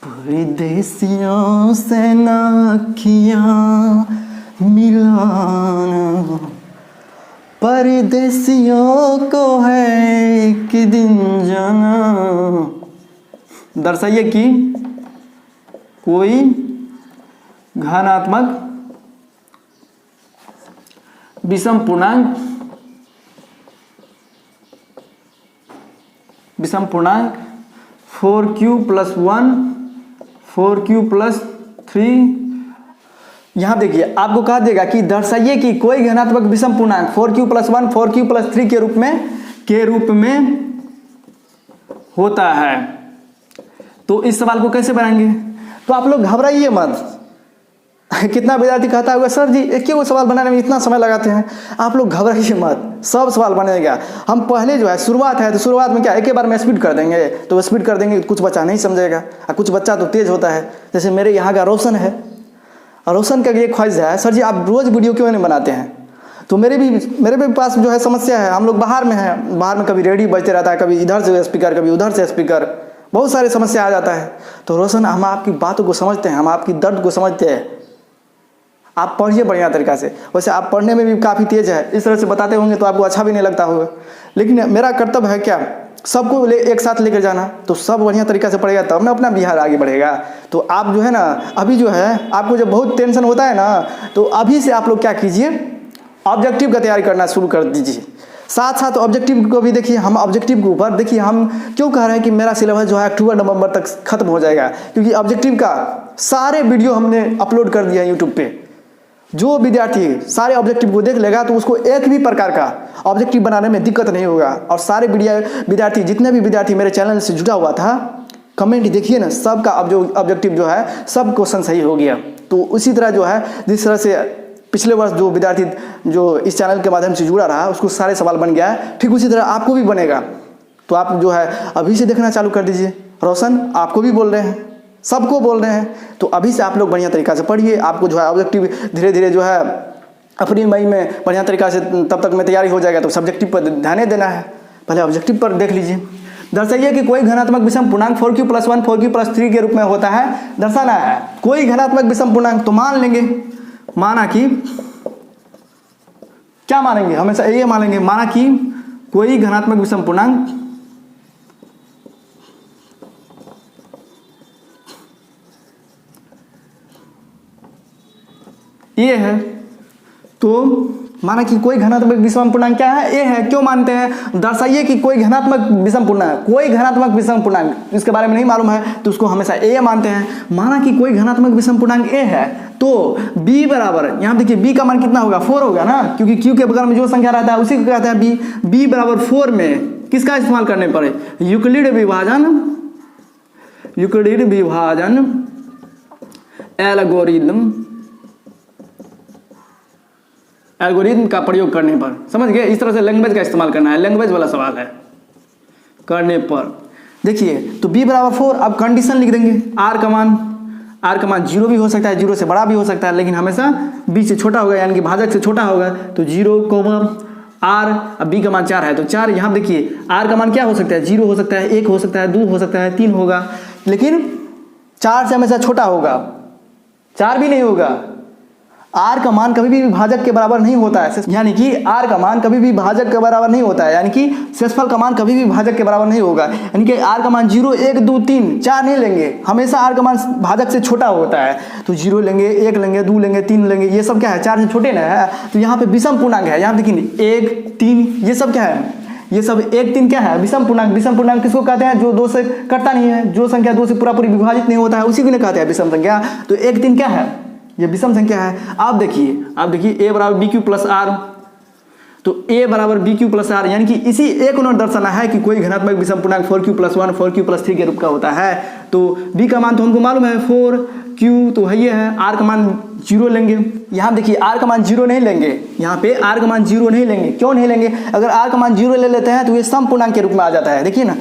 परदेसियों से नाखियां मिलाना, परदेसियों को है एक दिन जाना। दर्शाइए कि कोई घनात्मक विषम पूर्णांक, विषम पूर्णांक 4q + 1 4q + 3। यहाँ देखिए आपको कहा देगा कि दर्शाइए कि कोई घनात्मक विषम पूर्णांक 4q + 1 4q + 3 के रूप में होता है। तो इस सवाल को कैसे बनाएंगे? तो आप लोग घबराइए मत। कितना विद्यार्थी कहता होगा सर जी एक ही सवाल बनाने में इतना समय लगाते हैं। आप लोग घबराइए मत, सब सवाल बनेगा। हम पहले जो है शुरुआत है तो शुरुआत में क्या एक ही बार में स्पीड कर देंगे, तो स्पीड कर देंगे कुछ बच्चा नहीं समझेगा और कुछ बच्चा तो तेज होता है। जैसे मेरे यहाँ का रोशन है, रोशन का ये ख्वाहिश है सर जी आप रोज़ वीडियो क्यों नहीं बनाते हैं। तो मेरे भी पास जो है समस्या है, हम लोग बाहर में हैं, बाहर में कभी रेडियो बजते रहता है, कभी इधर से स्पीकर कभी उधर से स्पीकर, बहुत सारी समस्या आ जाता है। तो रोशन हम आपकी बातों को समझते हैं, हम आपकी दर्द को समझते हैं। आप पढ़िए बढ़िया तरीक़ा से। वैसे आप पढ़ने में भी काफ़ी तेज़ है, इस तरह से बताते होंगे तो आपको अच्छा भी नहीं लगता होगा, लेकिन मेरा कर्तव्य है क्या सबको एक साथ लेकर जाना। तो सब बढ़िया तरीक़ा से पढ़ेगा तब ना अपना बिहार आगे बढ़ेगा। तो आप जो है ना अभी जो है आपको जब बहुत टेंशन होता है ना, तो अभी से आप लोग क्या कीजिए ऑब्जेक्टिव का तैयारी करना शुरू कर दीजिए। साथ साथ ऑब्जेक्टिव को भी देखिए। हम ऑब्जेक्टिव के ऊपर देखिए हम क्यों कह रहे हैं कि मेरा सिलेबस जो है अक्टूबर नवंबर तक खत्म हो जाएगा, क्योंकि ऑब्जेक्टिव का सारे वीडियो हमने अपलोड कर दिया है यूट्यूब पे। जो विद्यार्थी सारे ऑब्जेक्टिव को देख लेगा तो उसको एक भी प्रकार का ऑब्जेक्टिव बनाने में दिक्कत नहीं होगा। और सारे विद्यार्थी जितने भी विद्यार्थी मेरे चैनल से जुड़ा हुआ था कमेंट देखिए ना, सबका ऑब्जेक्टिव जो है सब क्वेश्चन सही हो गया। तो उसी तरह जो है जिस तरह से पिछले वर्ष जो विद्यार्थी जो इस चैनल के माध्यम से जुड़ा रहा उसको सारे सवाल बन गया है, ठीक उसी तरह आपको भी बनेगा। तो आप जो है अभी से देखना चालू कर दीजिए। रोशन आपको भी बोल रहे हैं, सबको बोल रहे हैं, तो अभी से आप लोग बढ़िया तरीक़ा से पढ़िए। आपको जो है ऑब्जेक्टिव धीरे धीरे जो है अप्रैल मई में बढ़िया तरीक़ा से तब तक में तैयारी हो जाएगा। तो सब्जेक्टिव पर ध्यान देना है, पहले ऑब्जेक्टिव पर देख लीजिए। दर्शाइए कि कोई घनात्मक विषम पूर्णांक 4q + 1 4q + 3 के रूप में होता है। दर्शाना है कोई घनात्मक विषम पूर्णांक। तो मान लेंगे, माना कि क्या मानेंगे, हमेशा ये मानेंगे, माना कि कोई घनात्मक विषम पूर्णांक ये है। तो माना कि कोई घनात्मक विषम पूर्णांक क्या है, ए है। क्यों मानते हैं? दर्शाइए कि कोई घनात्मक विषम पूर्णांक, कोई घनात्मक विषम पूर्णांक, इसके बारे में नहीं मालूम है तो उसको हमेशा ए मानते हैं। माना कि कोई घनात्मक विषम पूर्णांक ए है तो b बराबर, यहाँ देखिए b का मान कितना होगा 4 होगा ना, क्योंकि q के बगल में जो संख्या रहता है उसी को कहते हैं b। b बराबर 4 में किसका इस्तेमाल करने पर? यूक्लिड विभाजन एल्गोरिथम का प्रयोग करने पर। समझ गए? इस तरह से लैंग्वेज का इस्तेमाल करना है, लैंग्वेज वाला सवाल है। करने पर देखिए तो b बराबर 4, अब कंडीशन लिख देंगे। r का मान 0 भी हो सकता है, 0 से बड़ा भी हो सकता है, लेकिन हमेशा b से छोटा होगा, यानी कि भाजक से छोटा होगा। तो 0, r, अब b का मान 4 है तो 4। यहाँ देखिए r का मान क्या हो सकता है, 0 हो सकता है, 1 हो सकता है, 2 हो सकता है, 3 होगा, लेकिन 4 से हमेशा छोटा होगा, 4 भी नहीं होगा। r का मान कभी भी भाजक के बराबर नहीं होता है, यानी कि r का मान कभी भी भाजक के बराबर नहीं होता है, यानी कि शेषफल का मान कभी भी भाजक के बराबर नहीं होगा। यानी कि r का मान 0, 1, 2, 3, 4 नहीं लेंगे, हमेशा r का मान भाजक से छोटा होता है। तो 0 लेंगे, 1 लेंगे, 2 लेंगे, 3 लेंगे, ये सब क्या है 4 से छोटे ना है। तो यहाँ पे विषम पूर्णांक है, यहाँ देखिए 1, 3, ये सब क्या है, ये सब 1, 3 क्या है विषम पूर्णांक। विषम पूर्णांक किसको कहते हैं? जो 2 से कटता नहीं है, जो संख्या 2 से पूरी विभाजित नहीं होता है, उसी को कहते हैं विषम संख्या। तो 1, 3 क्या है, ये विषम संख्या है। आप देखिए a बराबर bq + r, तो a बराबर bq + r, यानी कि इसी a को दर्शाना है कि कोई घनात्मक विषम पूर्णांक 4q + 1 4q + 3 के रूप का होता है। तो b का मान तो हमको मालूम है 4, q तो है ये है, r का मान 0 लेंगे। यहाँ देखिए r का मान 0 नहीं लेंगे, यहाँ पे r का मान 0 नहीं लेंगे। क्यों नहीं लेंगे? अगर r का मान 0 ले लेते हैं तो ये सम पूर्णांक के रूप में आ जाता है। देखिए ना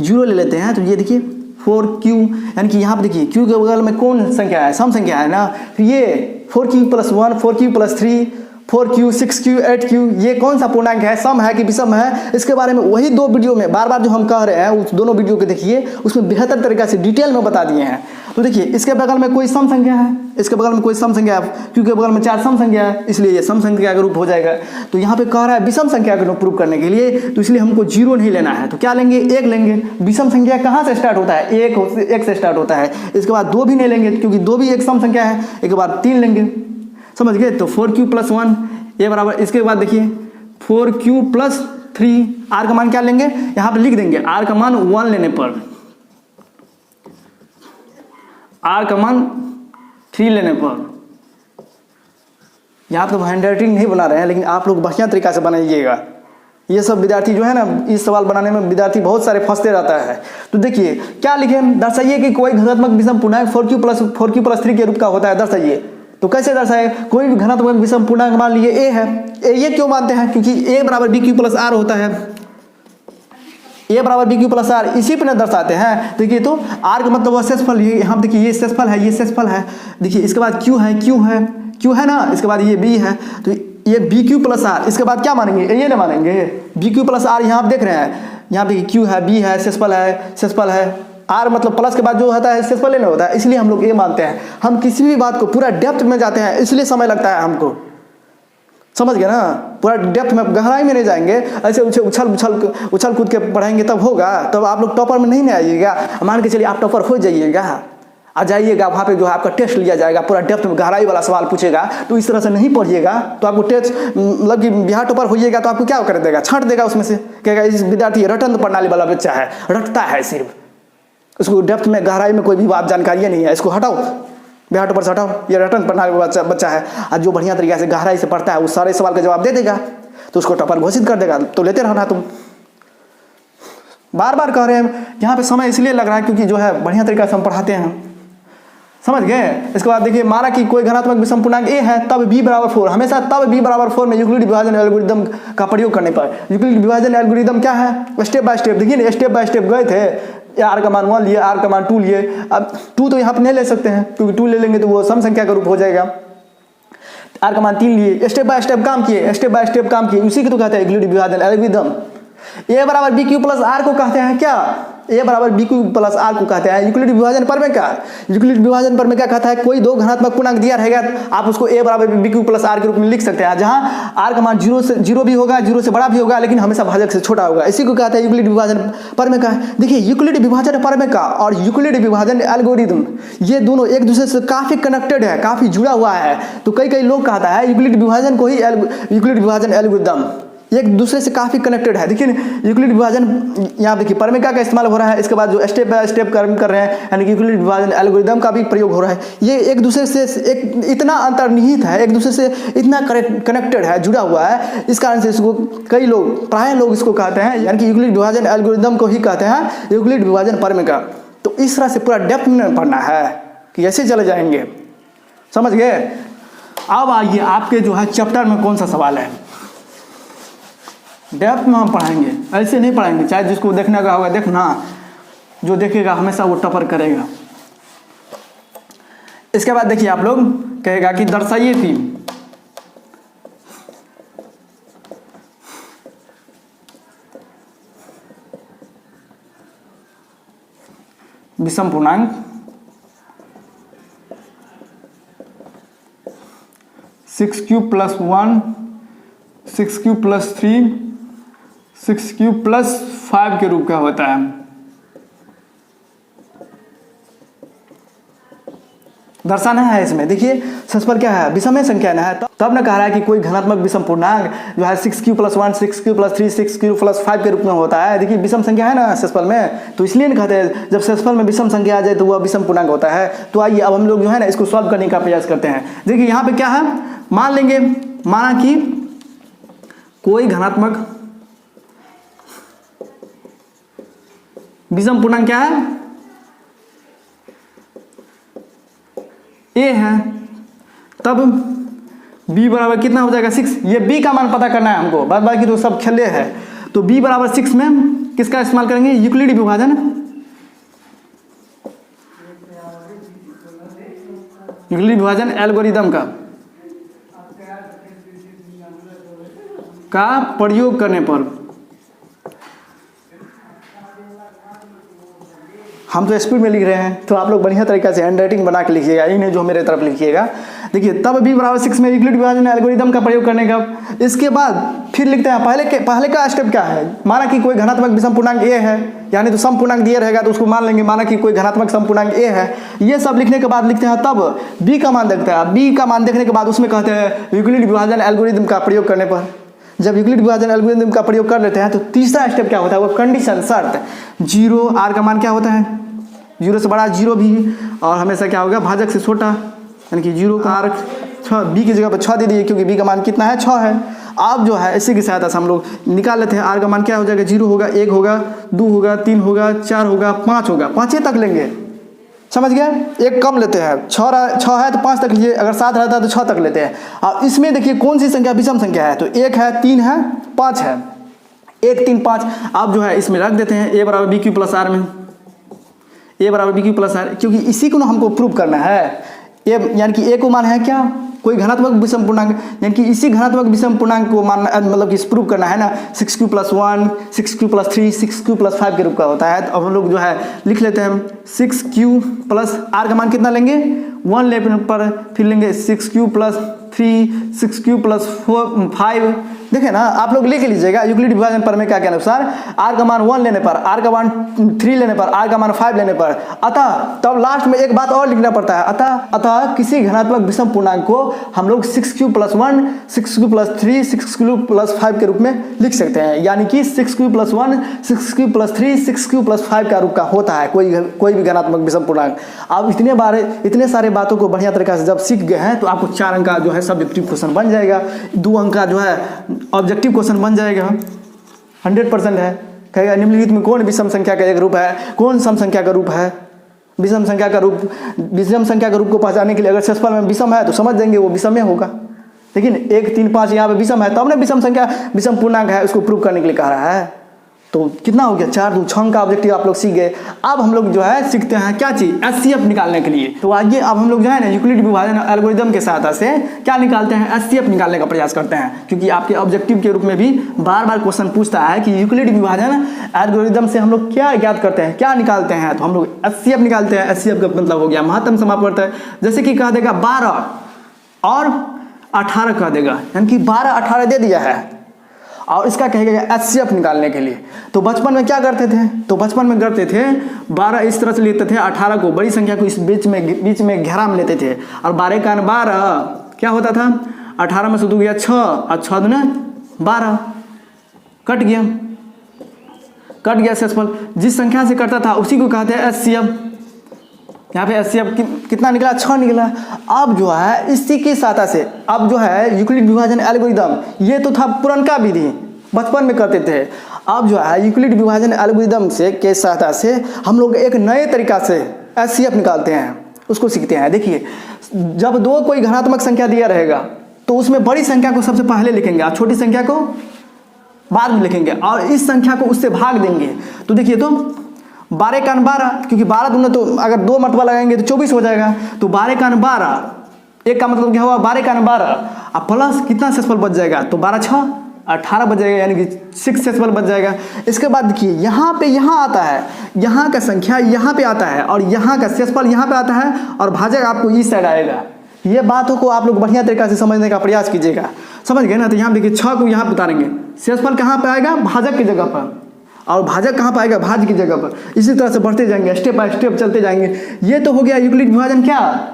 0 ले लेते हैं तो ये देखिए 4q, यानी कि यहाँ पे देखिए q के बगल में कौन संख्या है, सम संख्या है ना। फिर ये 4q + 1 4q + 3 4q 6q 8q, ये कौन सा पूर्णांक है, सम है कि विषम है? इसके बारे में वही 2 वीडियो में बार बार जो हम कह रहे हैं उस दोनों वीडियो को देखिए, उसमें बेहतर तरीक़ा से डिटेल में बता दिए हैं। तो देखिए इसके बगल में कोई सम संख्या है, इसके बगल में कोई सम संख्या है, q के बगल में 4 सम संख्या है, इसलिए ये सम संख्या का रूप हो जाएगा। तो यहाँ पे कह रहा है विषम संख्या का रूप प्रूव करने के लिए, तो इसलिए हमको 0 नहीं लेना है। तो क्या लेंगे? 1 लेंगे। विषम संख्या कहाँ से स्टार्ट होता है? 1 से स्टार्ट होता है। इसके बाद 2 भी नहीं लेंगे, क्योंकि 2 भी एक सम संख्या है। एक बार 3 लेंगे। समझ गए? तो 4q + 1, ए बराबर, इसके बाद देखिए 4q प्लस 3, आर का मान क्या लेंगे यहाँ पे लिख देंगे, आर का मान 1 लेने पर, आर का मान 3 लेने पर। यहाँ तो हैंड राइटिंग नहीं बना रहे हैं, लेकिन आप लोग बढ़िया तरीका से बनाइएगा। ये सब विद्यार्थी जो है ना, इस सवाल बनाने में विद्यार्थी बहुत सारे फंसते रहता है। तो देखिए क्या लिखे, दर्शाइए कि कोई घनात्मक विषम पूर्णांक 4q प्लस 3 के रूप का होता है, दर्शाइए। तो कैसे दर्शाए, कोई भी घनात्मक विषम पूर्णांक मान लीजिए ए है, ये क्यों मानते हैं, क्योंकि ए बराबर बी क्यू प्लस आर होता है, ए बराबर बी क्यू प्लस आर, इसी पर दर्शाते हैं। देखिए तो आर का मतलब वह शेषफल, ये यहाँ देखिए ये शेषफल है, ये शेषफल है। देखिए इसके बाद क्यू है ना, इसके बाद ये बी है, तो ये बी क्यू प्लस आर, इसके बाद क्या मानेंगे, ये ना मानेंगे, बी क्यू प्लस आर। यहाँ आप देख रहे हैं, यहाँ देखिए क्यू है, बी है, शेषफल है, आर मतलब प्लस के बाद जो होता है शेषफल लेना होता है, इसलिए हम लोग ये मानते हैं। हम किसी भी बात को पूरा डेप्थ में जाते हैं, इसलिए समय लगता है हमको, समझ गए ना, पूरा डेप्थ में गहराई में नहीं जाएंगे, ऐसे उछल कूद के पढ़ाएंगे तब होगा, तब आप लोग टॉपर में नहीं आइएगा। मान के चलिए आप टॉपर हो जाइएगा, आ जाइएगा वहाँ पे जो है आपका टेस्ट लिया जाएगा, पूरा डेप्थ में गहराई वाला सवाल पूछेगा, तो इस तरह से नहीं पढ़िएगा तो आपको टेस्ट मतलब कि बिहार टॉपर होइएगा तो आपको क्या कर देगा, छांट देगा उसमें से, कहेगा इस विद्यार्थी रटन प्रणाली वाला बच्चा है, रटता है सिर्फ, उसको डेप्थ में गहराई में कोई भी बात जानकारी नहीं है, इसको हटाओ, बिहार टॉपर से हटाओ, ये रटन प्रणाली वाला बच्चा है। और जो बढ़िया तरीके से गहराई से पढ़ता है, उस सारे सवाल का जवाब दे देगा, तो उसको टॉपर घोषित कर देगा। तो लेते रहना तुम, बार बार कह रहे हैं, यहाँ पे समय इसलिए लग रहा है क्योंकि जो है बढ़िया तरीका से हम पढ़ाते हैं, समझ गए। इसके बाद देखिए, माना कि कोई घनात्मक विषम पूर्णांक ए है, तब b बराबर 4, हमेशा तब b बराबर 4 में यूक्लिड विभाजन एल्गोरिदम का प्रयोग करने पर। यूक्लिड विभाजन एल्गोरिदम क्या है, स्टेप बाय स्टेप, देखिए ना स्टेप बाय स्टेप गए थे, आर का मान 1 लिए, आर का मान 2 लिए। अब 2 तो यहाँ पे नहीं ले सकते हैं, क्योंकि 2 ले लेंगे तो वो सम संख्या का रूप हो जाएगा। आर का मान 3 लिए, स्टेप बाय स्टेप काम किए, उसी को तो कहते हैं यूक्लिड विभाजन एल्गोरिदम। ए बराबर बी क्यू प्लस आर को कहते हैं क्या, ए बराबर बी क्यू प्लस आर को कहते हैं यूक्लिड विभाजन प्रमेय का। यूक्लिड विभाजन प्रमेय क्या कहता है, कोई दो धनात्मक पूर्णांक दिया रहेगा, आप उसको ए बराबर बी क्यू प्लस आर के रूप में लिख सकते हैं, जहां आर का मान 0 भी होगा, 0 से बड़ा भी होगा, लेकिन हमेशा भाजक से छोटा होगा। इसी को कहते हैं यूक्लिड विभाजन प्रमेय का। देखिए यूक्लिड विभाजन प्रमेय का और यूक्लिड विभाजन एल्गोरिदम, ये दोनों एक दूसरे से काफी कनेक्टेड है, काफी जुड़ा हुआ है। तो कई लोग कहता है यूक्लिड विभाजन को ही यूक्लिड विभाजन एल्गोरिदम एक दूसरे से काफी कनेक्टेड है। देखिए यूक्लिड विभाजन, यहाँ देखिए प्रमेय का इस्तेमाल हो रहा है, इसके बाद जो स्टेप बाय स्टेप कर्म कर रहे हैं, यानी कि यूक्लिड विभाजन एल्गोरिदम का भी प्रयोग हो रहा है। ये एक दूसरे से एक इतना अंतर्निहित है, एक दूसरे से इतना कनेक्टेड है, जुड़ा हुआ है। इस कारण से इसको कई लोग, प्राय लोग इसको कहते हैं, यानी कि यूक्लिड विभाजन एल्गोरिदम को ही कहते हैं यूक्लिड विभाजन प्रमेय का। तो इस तरह से पूरा डेप्थ में पढ़ना है कि ऐसे चले जाएंगे, समझ गए। अब आइए आपके जो है चैप्टर में कौन सा सवाल है, डेप्थ में हम पढ़ाएंगे, ऐसे नहीं पढ़ाएंगे। चाहे जिसको देखने का होगा देखना, जो देखेगा हमेशा वो टपर करेगा। इसके बाद देखिए आप लोग कहेगा कि दर्शाइए कि विषम पूर्णांक 6q plus 1, 6q plus 3, 6q plus 5 के रूप का होता है। दर्शाना है इसमें। देखिए शेषफल क्या है, विषम संख्या ना है, तब ना कह रहा है कि कोई धनात्मक विषम पूर्णांक जो है 6q plus 1, 6q plus 3, 6q plus 5 के रूप में होता है। देखिए विषम संख्या है ना शेषफल में, तो इसलिए ना कहते हैं जब शेषफल में विषम संख्या आ जाए तो वह विषम पूर्णांक होता है। तो आइए अब हम लोग जो है ना इसको सॉल्व करने का प्रयास करते हैं। देखिए यहाँ पे क्या है, मान लेंगे, माना कि कोई धनात्मक विषम पूर्णांक क्या है, ए है, तब b बराबर कितना हो जाएगा 6। ये b का मान पता करना है हमको, बाद बाकी तो सब खेले है। तो b बराबर 6 में किसका इस्तेमाल करेंगे, यूक्लिड विभाजन, यूक्लिड विभाजन एल्गोरिदम का प्रयोग करने पर। हम तो स्पीड में लिख रहे हैं, तो आप लोग बढ़िया तरीके से हैंड राइटिंग बना के लिखिएगा, ये नहीं जो मेरे तरफ लिखिएगा। देखिए तब b बराबर 6 में यूक्लिड विभाजन एल्गोरिदम का प्रयोग करने का। इसके बाद फिर लिखते हैं पहले का स्टेप क्या है, माना कि कोई धनात्मक विषम पूर्णांक ए है, यानी तो सम पूर्णांक दिया रहेगा तो उसको मान लेंगे, माना कि कोई धनात्मक सम पूर्णांक ए है। ये सब लिखने के बाद लिखते हैं तब बी का मान देखते हैं। बी का मान देखने के बाद उसमें कहते हैं यूक्लिड विभाजन एल्गोरिदम का प्रयोग करने पर, जब यूक्लिड विभाजन एल्गोरिदम का प्रयोग कर लेते हैं तो तीसरा स्टेप क्या होता है, वो कंडीशन शर्त 0, आर का मान क्या होता है 0 से बड़ा 0 भी, और हमेशा क्या होगा भाजक से छोटा, यानी कि 0 का आर 6, बी की जगह पर 6 दे दीजिए क्योंकि बी का मान कितना है 6 है। अब जो है इसी की सहायता से हम लोग निकाल लेते हैं। आर का मान क्या हो जाएगा 0 होगा, 1 होगा, 2 होगा, 3 होगा, 4 होगा, 5 होगा, 5 तक लेंगे, समझ गए। एक कम लेते हैं, 6 है तो 5 तक लीजिए, अगर 7 रहता है तो 6 तक लेते हैं। अब इसमें देखिए कौन सी संख्या विषम संख्या है, तो 1 है, 3 है, 5 है, 1 3 5। अब जो है इसमें रख देते हैं ए बराबर बी क्यू प्लस आर में, ए बराबर बी क्यू प्लस आर, क्योंकि इसी को ना हमको प्रूव करना है। ए यानी कि ए को मान है क्या, कोई घनात्मक विषम पूर्णांक, यानी कि इसी घनात्मक विषम पूर्णांक को मानना, मतलब कि प्रूव करना है ना। 6q + 1, 6q + 3, 6q + 5 के रूप का होता है। तो अब हम लोग जो है लिख लेते हैं 6q प्लस आर का मान कितना लेंगे 1 लेने पर, फिर लेंगे 6q + 3, 6q + 5। देखें ना, आप लोग लिख लीजिएगा यूक्लिड विभाजन प्रमेय के अनुसार आर का मान 1 लेने पर, आर का मान 3 लेने पर, आर का मान 5 लेने पर, अतः तब लास्ट में एक बात और लिखना पड़ता है, अतः किसी घनात्मक विषम पूर्णांक को हम लोग 6q + 1, 6q + 3, 6q + 5 के रूप में लिख सकते हैं। यानी कि 6q + 1, 6q + 3, 6q + 5 का रूप का होता है कोई भी घनात्मक विषम पूर्णांक। अब इतने सारे बातों को बढ़िया तरीके से जब सीख गए हैं तो आपको 4 अंक का जो है सब्जेक्टिव क्वेश्चन बन जाएगा, 2 अंक का जो है ऑब्जेक्टिव क्वेश्चन बन जाएगा, 100% है। कहेगा निम्नलिखित में कौन विषम संख्या का एक रूप है, कौन सम संख्या का रूप है। विषम संख्या का रूप को पहचानने के लिए अगर क्षेत्रफल में विषम है तो समझ जाएंगे वो विषम में होगा। लेकिन 1 3 5 यहाँ पे विषम है, तब ना विषम संख्या विषम पूर्णांक है उसको प्रूव करने के लिए कह रहा है। तो कितना हो गया 4 2 6 का ऑब्जेक्टिव आप लोग सीख गए। अब हम लोग जो है सीखते हैं क्या चीज़, HCF निकालने के लिए। तो आइए अब हम लोग जो है ना यूक्लिड विभाजन एल्गोरिदम के सहायता से क्या निकालते हैं, HCF निकालने का प्रयास करते हैं। क्योंकि आपके ऑब्जेक्टिव के रूप में भी बार बार क्वेश्चन पूछता है कि यूक्लिड विभाजन एल्गोरिदम से हम लोग क्या ज्ञात करते हैं, क्या निकालते हैं। तो हम लोग HCF निकालते हैं। HCF का मतलब हो गया महत्तम समापवर्त है। जैसे कि कह देगा 12 और 18 कह देगा, यानी कि 12 18 दे दिया है और इसका कहेगा HCF निकालने के लिए। तो बचपन में क्या करते थे, तो बचपन में करते थे 12 इस तरह से लेते थे, 18 को बड़ी संख्या को इस बीच में घेरा में लेते थे, और 12 का 12 क्या होता था, 18 में से 2 गया 6 और 6 दूना 12, कट गया क्षेत्रफल। जिस संख्या से करता था उसी को कहते हैं HCF। यहाँ पे HCF कितना निकला 6 निकला। अब जो है इसी की सहायता से अब जो है यूक्लिड विभाजन एल्गोरिदम, ये तो था पुरनका विधि, बचपन में करते थे। अब जो है यूक्लिड विभाजन एल्गोरिदम से के सहायता से हम लोग एक नए तरीका से HCF निकालते हैं, उसको सीखते हैं। देखिए जब दो कोई धनात्मक संख्या दिया रहेगा तो उसमें बड़ी संख्या को सबसे पहले लिखेंगे और छोटी संख्या को बाद में लिखेंगे, और इस संख्या को उससे भाग देंगे। तो देखिए तो 12 का 12, क्योंकि 12 दूना तो अगर 2 मरतबा लगाएंगे तो 24 हो जाएगा। तो 12 का 12, एक का मतलब क्या हुआ 12 का 12, अब प्लस कितना क्षेत्रफल बच जाएगा, तो 12 6 18 बच जाएगा, यानी कि 6 क्षेत्रफल बच जाएगा। इसके बाद देखिए यहाँ पे यहाँ आता है, यहाँ का संख्या यहाँ पे आता है, और यहाँ का क्षेत्रफल यहाँ पे आता है, और भाजक आपको इस साइड आएगा। ये बातों को आप लोग बढ़िया तरीका से समझने का प्रयास कीजिएगा, समझ गए ना। तो यहाँ देखिए 6 को यहाँ पे उतारेंगे, क्षेत्रफल कहाँ पे आएगा, भाजक की जगह पर, और भाजक कहाँ पाएगा, भाज्य की जगह पर। इसी तरह से बढ़ते जाएंगे, स्टेप बाय स्टेप चलते जाएंगे। ये तो हो गया यूक्लिड विभाजन क्या,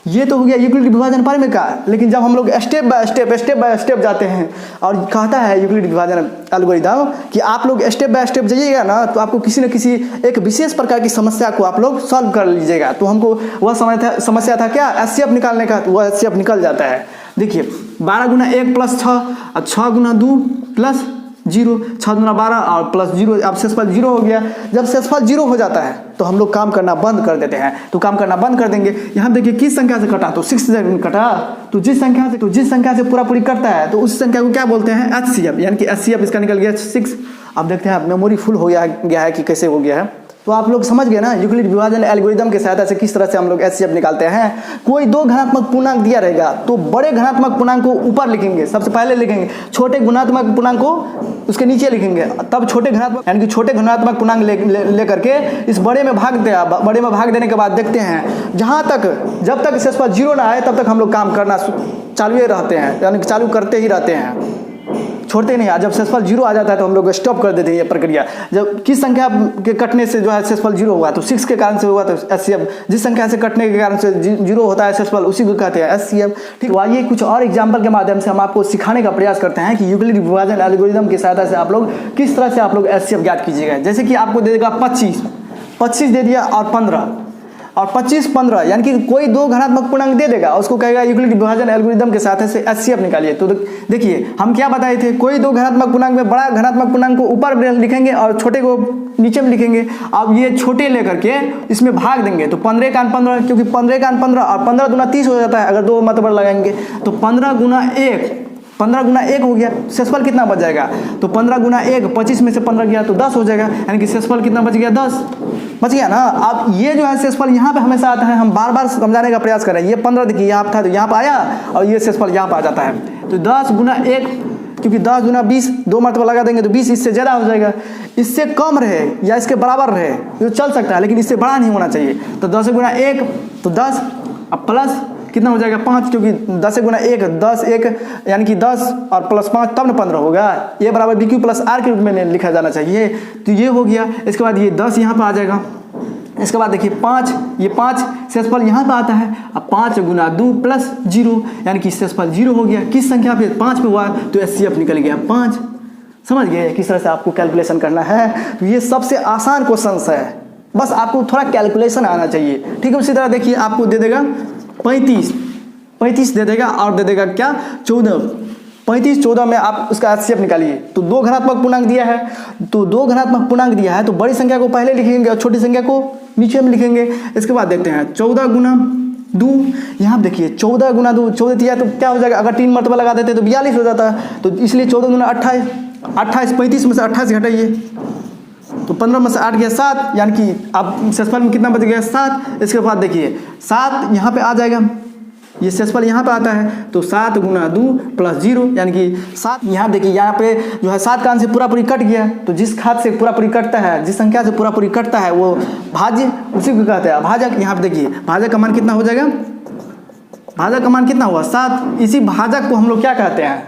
ये तो हो गया यूक्लिड विभाजन प्रमेय का। लेकिन जब हम लोग स्टेप बाय स्टेप जाते हैं, और कहता है यूक्लिड विभाजन एल्गोरिदम कि आप लोग स्टेप बाय स्टेप जाइएगा ना, तो आपको किसी न किसी एक विशेष प्रकार की समस्या को आप लोग सॉल्व कर लीजिएगा। तो हमको वह समस्या था क्या, HCF निकालने का, तो वह HCF निकल जाता है। देखिए 12 गुना 1 + 6 और 6 गुना 2 + 0, 6 दूना 12 और प्लस 0, अब क्षेत्रफल 0 हो गया। जब क्षेत्रफल 0 हो जाता है तो हम लोग काम करना बंद कर देते हैं। तो काम करना बंद कर देंगे। यहाँ देखिए किस संख्या से कटा, तो 6 से कटा, तो जिस संख्या से पूरा पूरी करता है तो उस संख्या को क्या बोलते हैं, HCF, यानी कि HCF इसका निकल गया 6। अब देखते हैं मेमोरी फुल हो गया है कि कैसे हो गया है। तो आप लोग समझ गए ना यूक्लिड विभाजन एल्गोरिदम की सहायता से किस तरह से हम लोग HCF निकालते हैं। कोई 2 धनात्मक पूर्णांक दिया रहेगा तो बड़े धनात्मक पूर्णांक को ऊपर लिखेंगे, सबसे पहले लिखेंगे, छोटे गुणात्मक पूर्णांक को उसके नीचे लिखेंगे, तब छोटे धनात्मक, यानी कि छोटे धनात्मक पूर्णांक ले करके इस बड़े में भाग दिया। बड़े में भाग देने के बाद देखते हैं जब तक क्षेत्रफल 0 ना आए तब तक हम लोग काम करना चालू ही रहते हैं, यानी कि चालू करते ही रहते हैं। छोड़ते नहीं। जब सेसफल 0 आ जाता है तो हम लोग स्टॉप कर देते हैं ये प्रक्रिया। जब किस संख्या के कटने से जो है सेसफल 0 हुआ तो 6 के कारण से हुआ तो HCF। जिस संख्या से कटने के कारण से 0 होता है सेसफल, उसी को कहते हैं HCF। ठीक, तो आइए कुछ और एग्जाम्पल के माध्यम से हम आपको सिखाने का प्रयास करते हैं कि यूक्लिड विभाजन एल्गोरिदम की सहायता से आप लोग किस तरह से आप लोग HCF ज्ञात कीजिएगा। जैसे कि आपको दे देगा 25 दे दिया और 15 और 25 15, यानी कि कोई दो धनात्मक पूर्णांक दे देगा, उसको कहेगा यूक्लिड विभाजन एल्गोरिदम के साथ से HCF निकालिए। तो देखिए हम क्या बताए थे, कोई दो धनात्मक पूर्णांक में बड़ा धनात्मक पूर्णांक को ऊपर लिखेंगे और छोटे को नीचे में लिखेंगे। अब ये छोटे लेकर के इसमें भाग देंगे तो 15 का 15, क्योंकि 15 का 15 और 15 दूना 30 हो जाता है अगर दो मतबर लगाएंगे तो 15 गुना 1 हो गया। सेसफल कितना बच जाएगा, तो 15 गुना 1, 25 में से 15 गया तो 10 हो जाएगा, यानी कि सेसफल कितना बच गया, 10 बच गया ना। अब ये जो है सेसफल यहाँ पे हमेशा आता है, हम बार बार समझाने का प्रयास कर रहे हैं। ये 15 देखिए यहाँ था तो यहाँ पर आया और ये सेसफल यहाँ पर आ जाता है। तो 10 गुना 1, क्योंकि 10 गुना 20, दो मरतबा लगा देंगे तो 20 इससे ज़्यादा हो जाएगा। इससे कम रहे या इसके बराबर रहे तो चल सकता है, लेकिन इससे बड़ा नहीं होना चाहिए। तो 10 गुना 1 तो 10, अब प्लस कितना हो जाएगा 5, क्योंकि 10 गुना 1 10, 1 यानी कि 10 और प्लस 5 तब ना 15 होगा। ये बराबर BQ प्लस R के रूप में लिखा जाना चाहिए। तो ये हो गया। इसके बाद ये 10 यहाँ पर आ जाएगा। इसके बाद देखिए 5, ये 5 सेसफल यहाँ पे आता है। अब 5 गुना 2 प्लस 0, यानी कि सेसफल 0 हो गया। किस संख्या पे, 5 पे हुआ तो HCF निकल गया 5। समझ गए किस तरह से आपको कैलकुलेशन करना है। तो ये सबसे आसान क्वेश्चन है, बस आपको थोड़ा कैलकुलेशन आना चाहिए। ठीक है, उसी तरह देखिए आपको दे देगा 35 दे देगा और दे देगा क्या 14। 35 14 में आप उसका HCF निकालिए। तो दो धनात्मक पूर्णांक दिया है, तो दो धनात्मक पूर्णांक दिया है तो बड़ी संख्या को पहले लिखेंगे और छोटी संख्या को नीचे में लिखेंगे। इसके बाद देखते हैं 14 गुना 2, यहाँ देखिए 14 गुना 2, 14 दिया तो क्या हो जाएगा, अगर 3 मरतबा लगा देते तो 42 हो जाता है। तो इसलिए 14 गुना 28, 35 में से 28 घटाइए तो 15 में से 8 गया 7, यानी कि अब सेसफल में कितना बच गया 7। इसके बाद देखिए 7 यहाँ पे आ जाएगा, ये सेसफल यहाँ पे आता है तो 7 गुना 2 प्लस 0, यानी कि 7। यहाँ देखिए यहाँ पे जो है 7 का अंश से पूरा पूरी कट गया। तो जिस खाद से पूरा पूरी कटता है, जिस संख्या से पूरा पूरी कटता है वो भाज्य, उसी को कहते हैं भाजक। यहाँ पे देखिए भाजक का मान कितना हो जाएगा, भाजक का मान कितना हुआ 7। इसी भाजक को हम लोग क्या कहते हैं,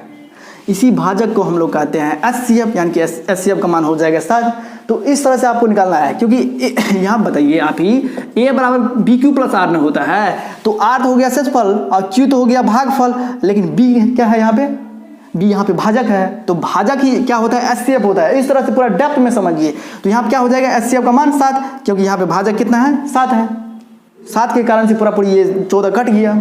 इसी भाजक को हम लोग कहते हैं HCF, यानी कि HCF का मान हो जाएगा 7। तो इस तरह से आपको निकालना है, क्योंकि यहाँ बताइए आप ही A बराबर BQ प्लस R में होता है तो R तो हो गया सेसफल और Q तो हो गया भागफल, लेकिन B क्या है यहाँ पे, B यहाँ पे भाजक है। तो भाजक ही क्या होता है, HCF होता है। इस तरह से पूरा डेप्थ में समझिए। तो यहाँ पे क्या हो जाएगा, HCF का मान 7, क्योंकि यहाँ पे भाजक कितना है 7 है। 7 के कारण से पूरा पूरी ये 14 कट गया।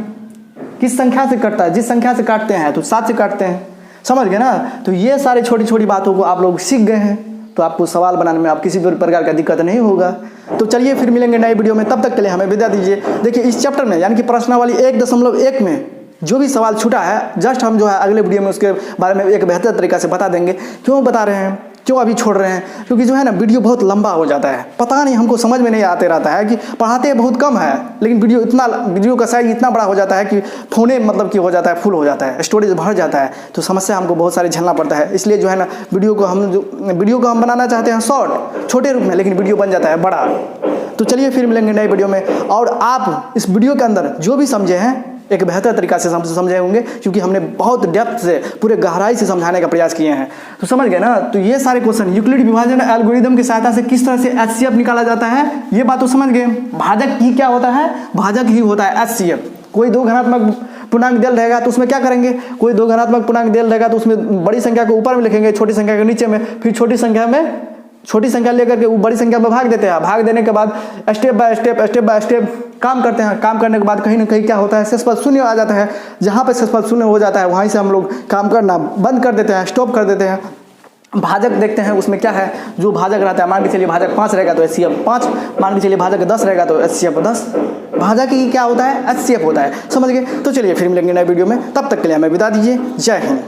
किस संख्या से कटता है, जिस संख्या से काटते हैं तो 7 से काटते हैं। समझ गए ना। तो ये सारी छोटी छोटी बातों को आप लोग सीख गए हैं, तो आपको सवाल बनाने में आप किसी भी प्रकार का दिक्कत नहीं होगा। तो चलिए फिर मिलेंगे नए वीडियो में, तब तक के लिए हमें विदा दीजिए। देखिए इस चैप्टर में यानी कि प्रश्नावली 1.1 में जो भी सवाल छूटा है, जस्ट हम जो है अगले वीडियो में उसके बारे में एक बेहतर तरीका से बता देंगे। क्यों बता रहे हैं, क्यों अभी छोड़ रहे हैं, क्योंकि जो है ना वीडियो बहुत लंबा हो जाता है। पता नहीं हमको समझ में नहीं आते रहता है कि पढ़ाते बहुत कम है, लेकिन वीडियो का साइज इतना बड़ा हो जाता है कि फोने मतलब कि हो जाता है, फुल हो जाता है, स्टोरेज भर जाता है। तो समस्या हमको बहुत सारी झेलना पड़ता है। इसलिए जो है ना वीडियो को हम बनाना चाहते हैं शॉर्ट छोटे रूप में, लेकिन वीडियो बन जाता है बड़ा। तो चलिए फिर मिलेंगे नए वीडियो में। और आप इस वीडियो के अंदर जो भी समझे हैं एक बेहतर तरीका से समझे होंगे, क्योंकि हमने बहुत डेप्थ से पूरे गहराई से समझाने का प्रयास किए हैं। तो समझ गए ना। तो ये सारे क्वेश्चन यूक्लिड विभाजन एल्गोरिदम की सहायता से किस तरह से HCF निकाला जाता है, ये बात तो समझ गए। भाजक ही क्या होता है, भाजक ही होता है HCF। कोई दो धनात्मक पूर्णांक देल रहेगा तो उसमें क्या करेंगे, कोई दो धनात्मक पूर्णांक देल रहेगा तो उसमें बड़ी संख्या को ऊपर में लिखेंगे, छोटी संख्या को नीचे में, फिर छोटी संख्या लेकर के वो बड़ी संख्या में भाग देते हैं। भाग देने के बाद स्टेप बाय स्टेप काम करते हैं। काम करने के बाद कहीं ना कहीं क्या होता है, सेसफल 0 आ जाता है। जहाँ पे सेसफल 0 हो जाता है वहीं से हम लोग काम करना बंद कर देते हैं, स्टॉप कर देते हैं। भाजक देखते हैं उसमें क्या है, जो भाजक रहता है, मान के चलिए भाजक 5 रहेगा तो HCF 5, मान के चलिए भाजक 10 रहेगा तो HCF 10। भाजक ही क्या होता है, HCF होता है। समझ गए। तो चलिए फिर मिलेंगे नए वीडियो में, तब तक के लिए हमें विदा दीजिए। जय हिंद।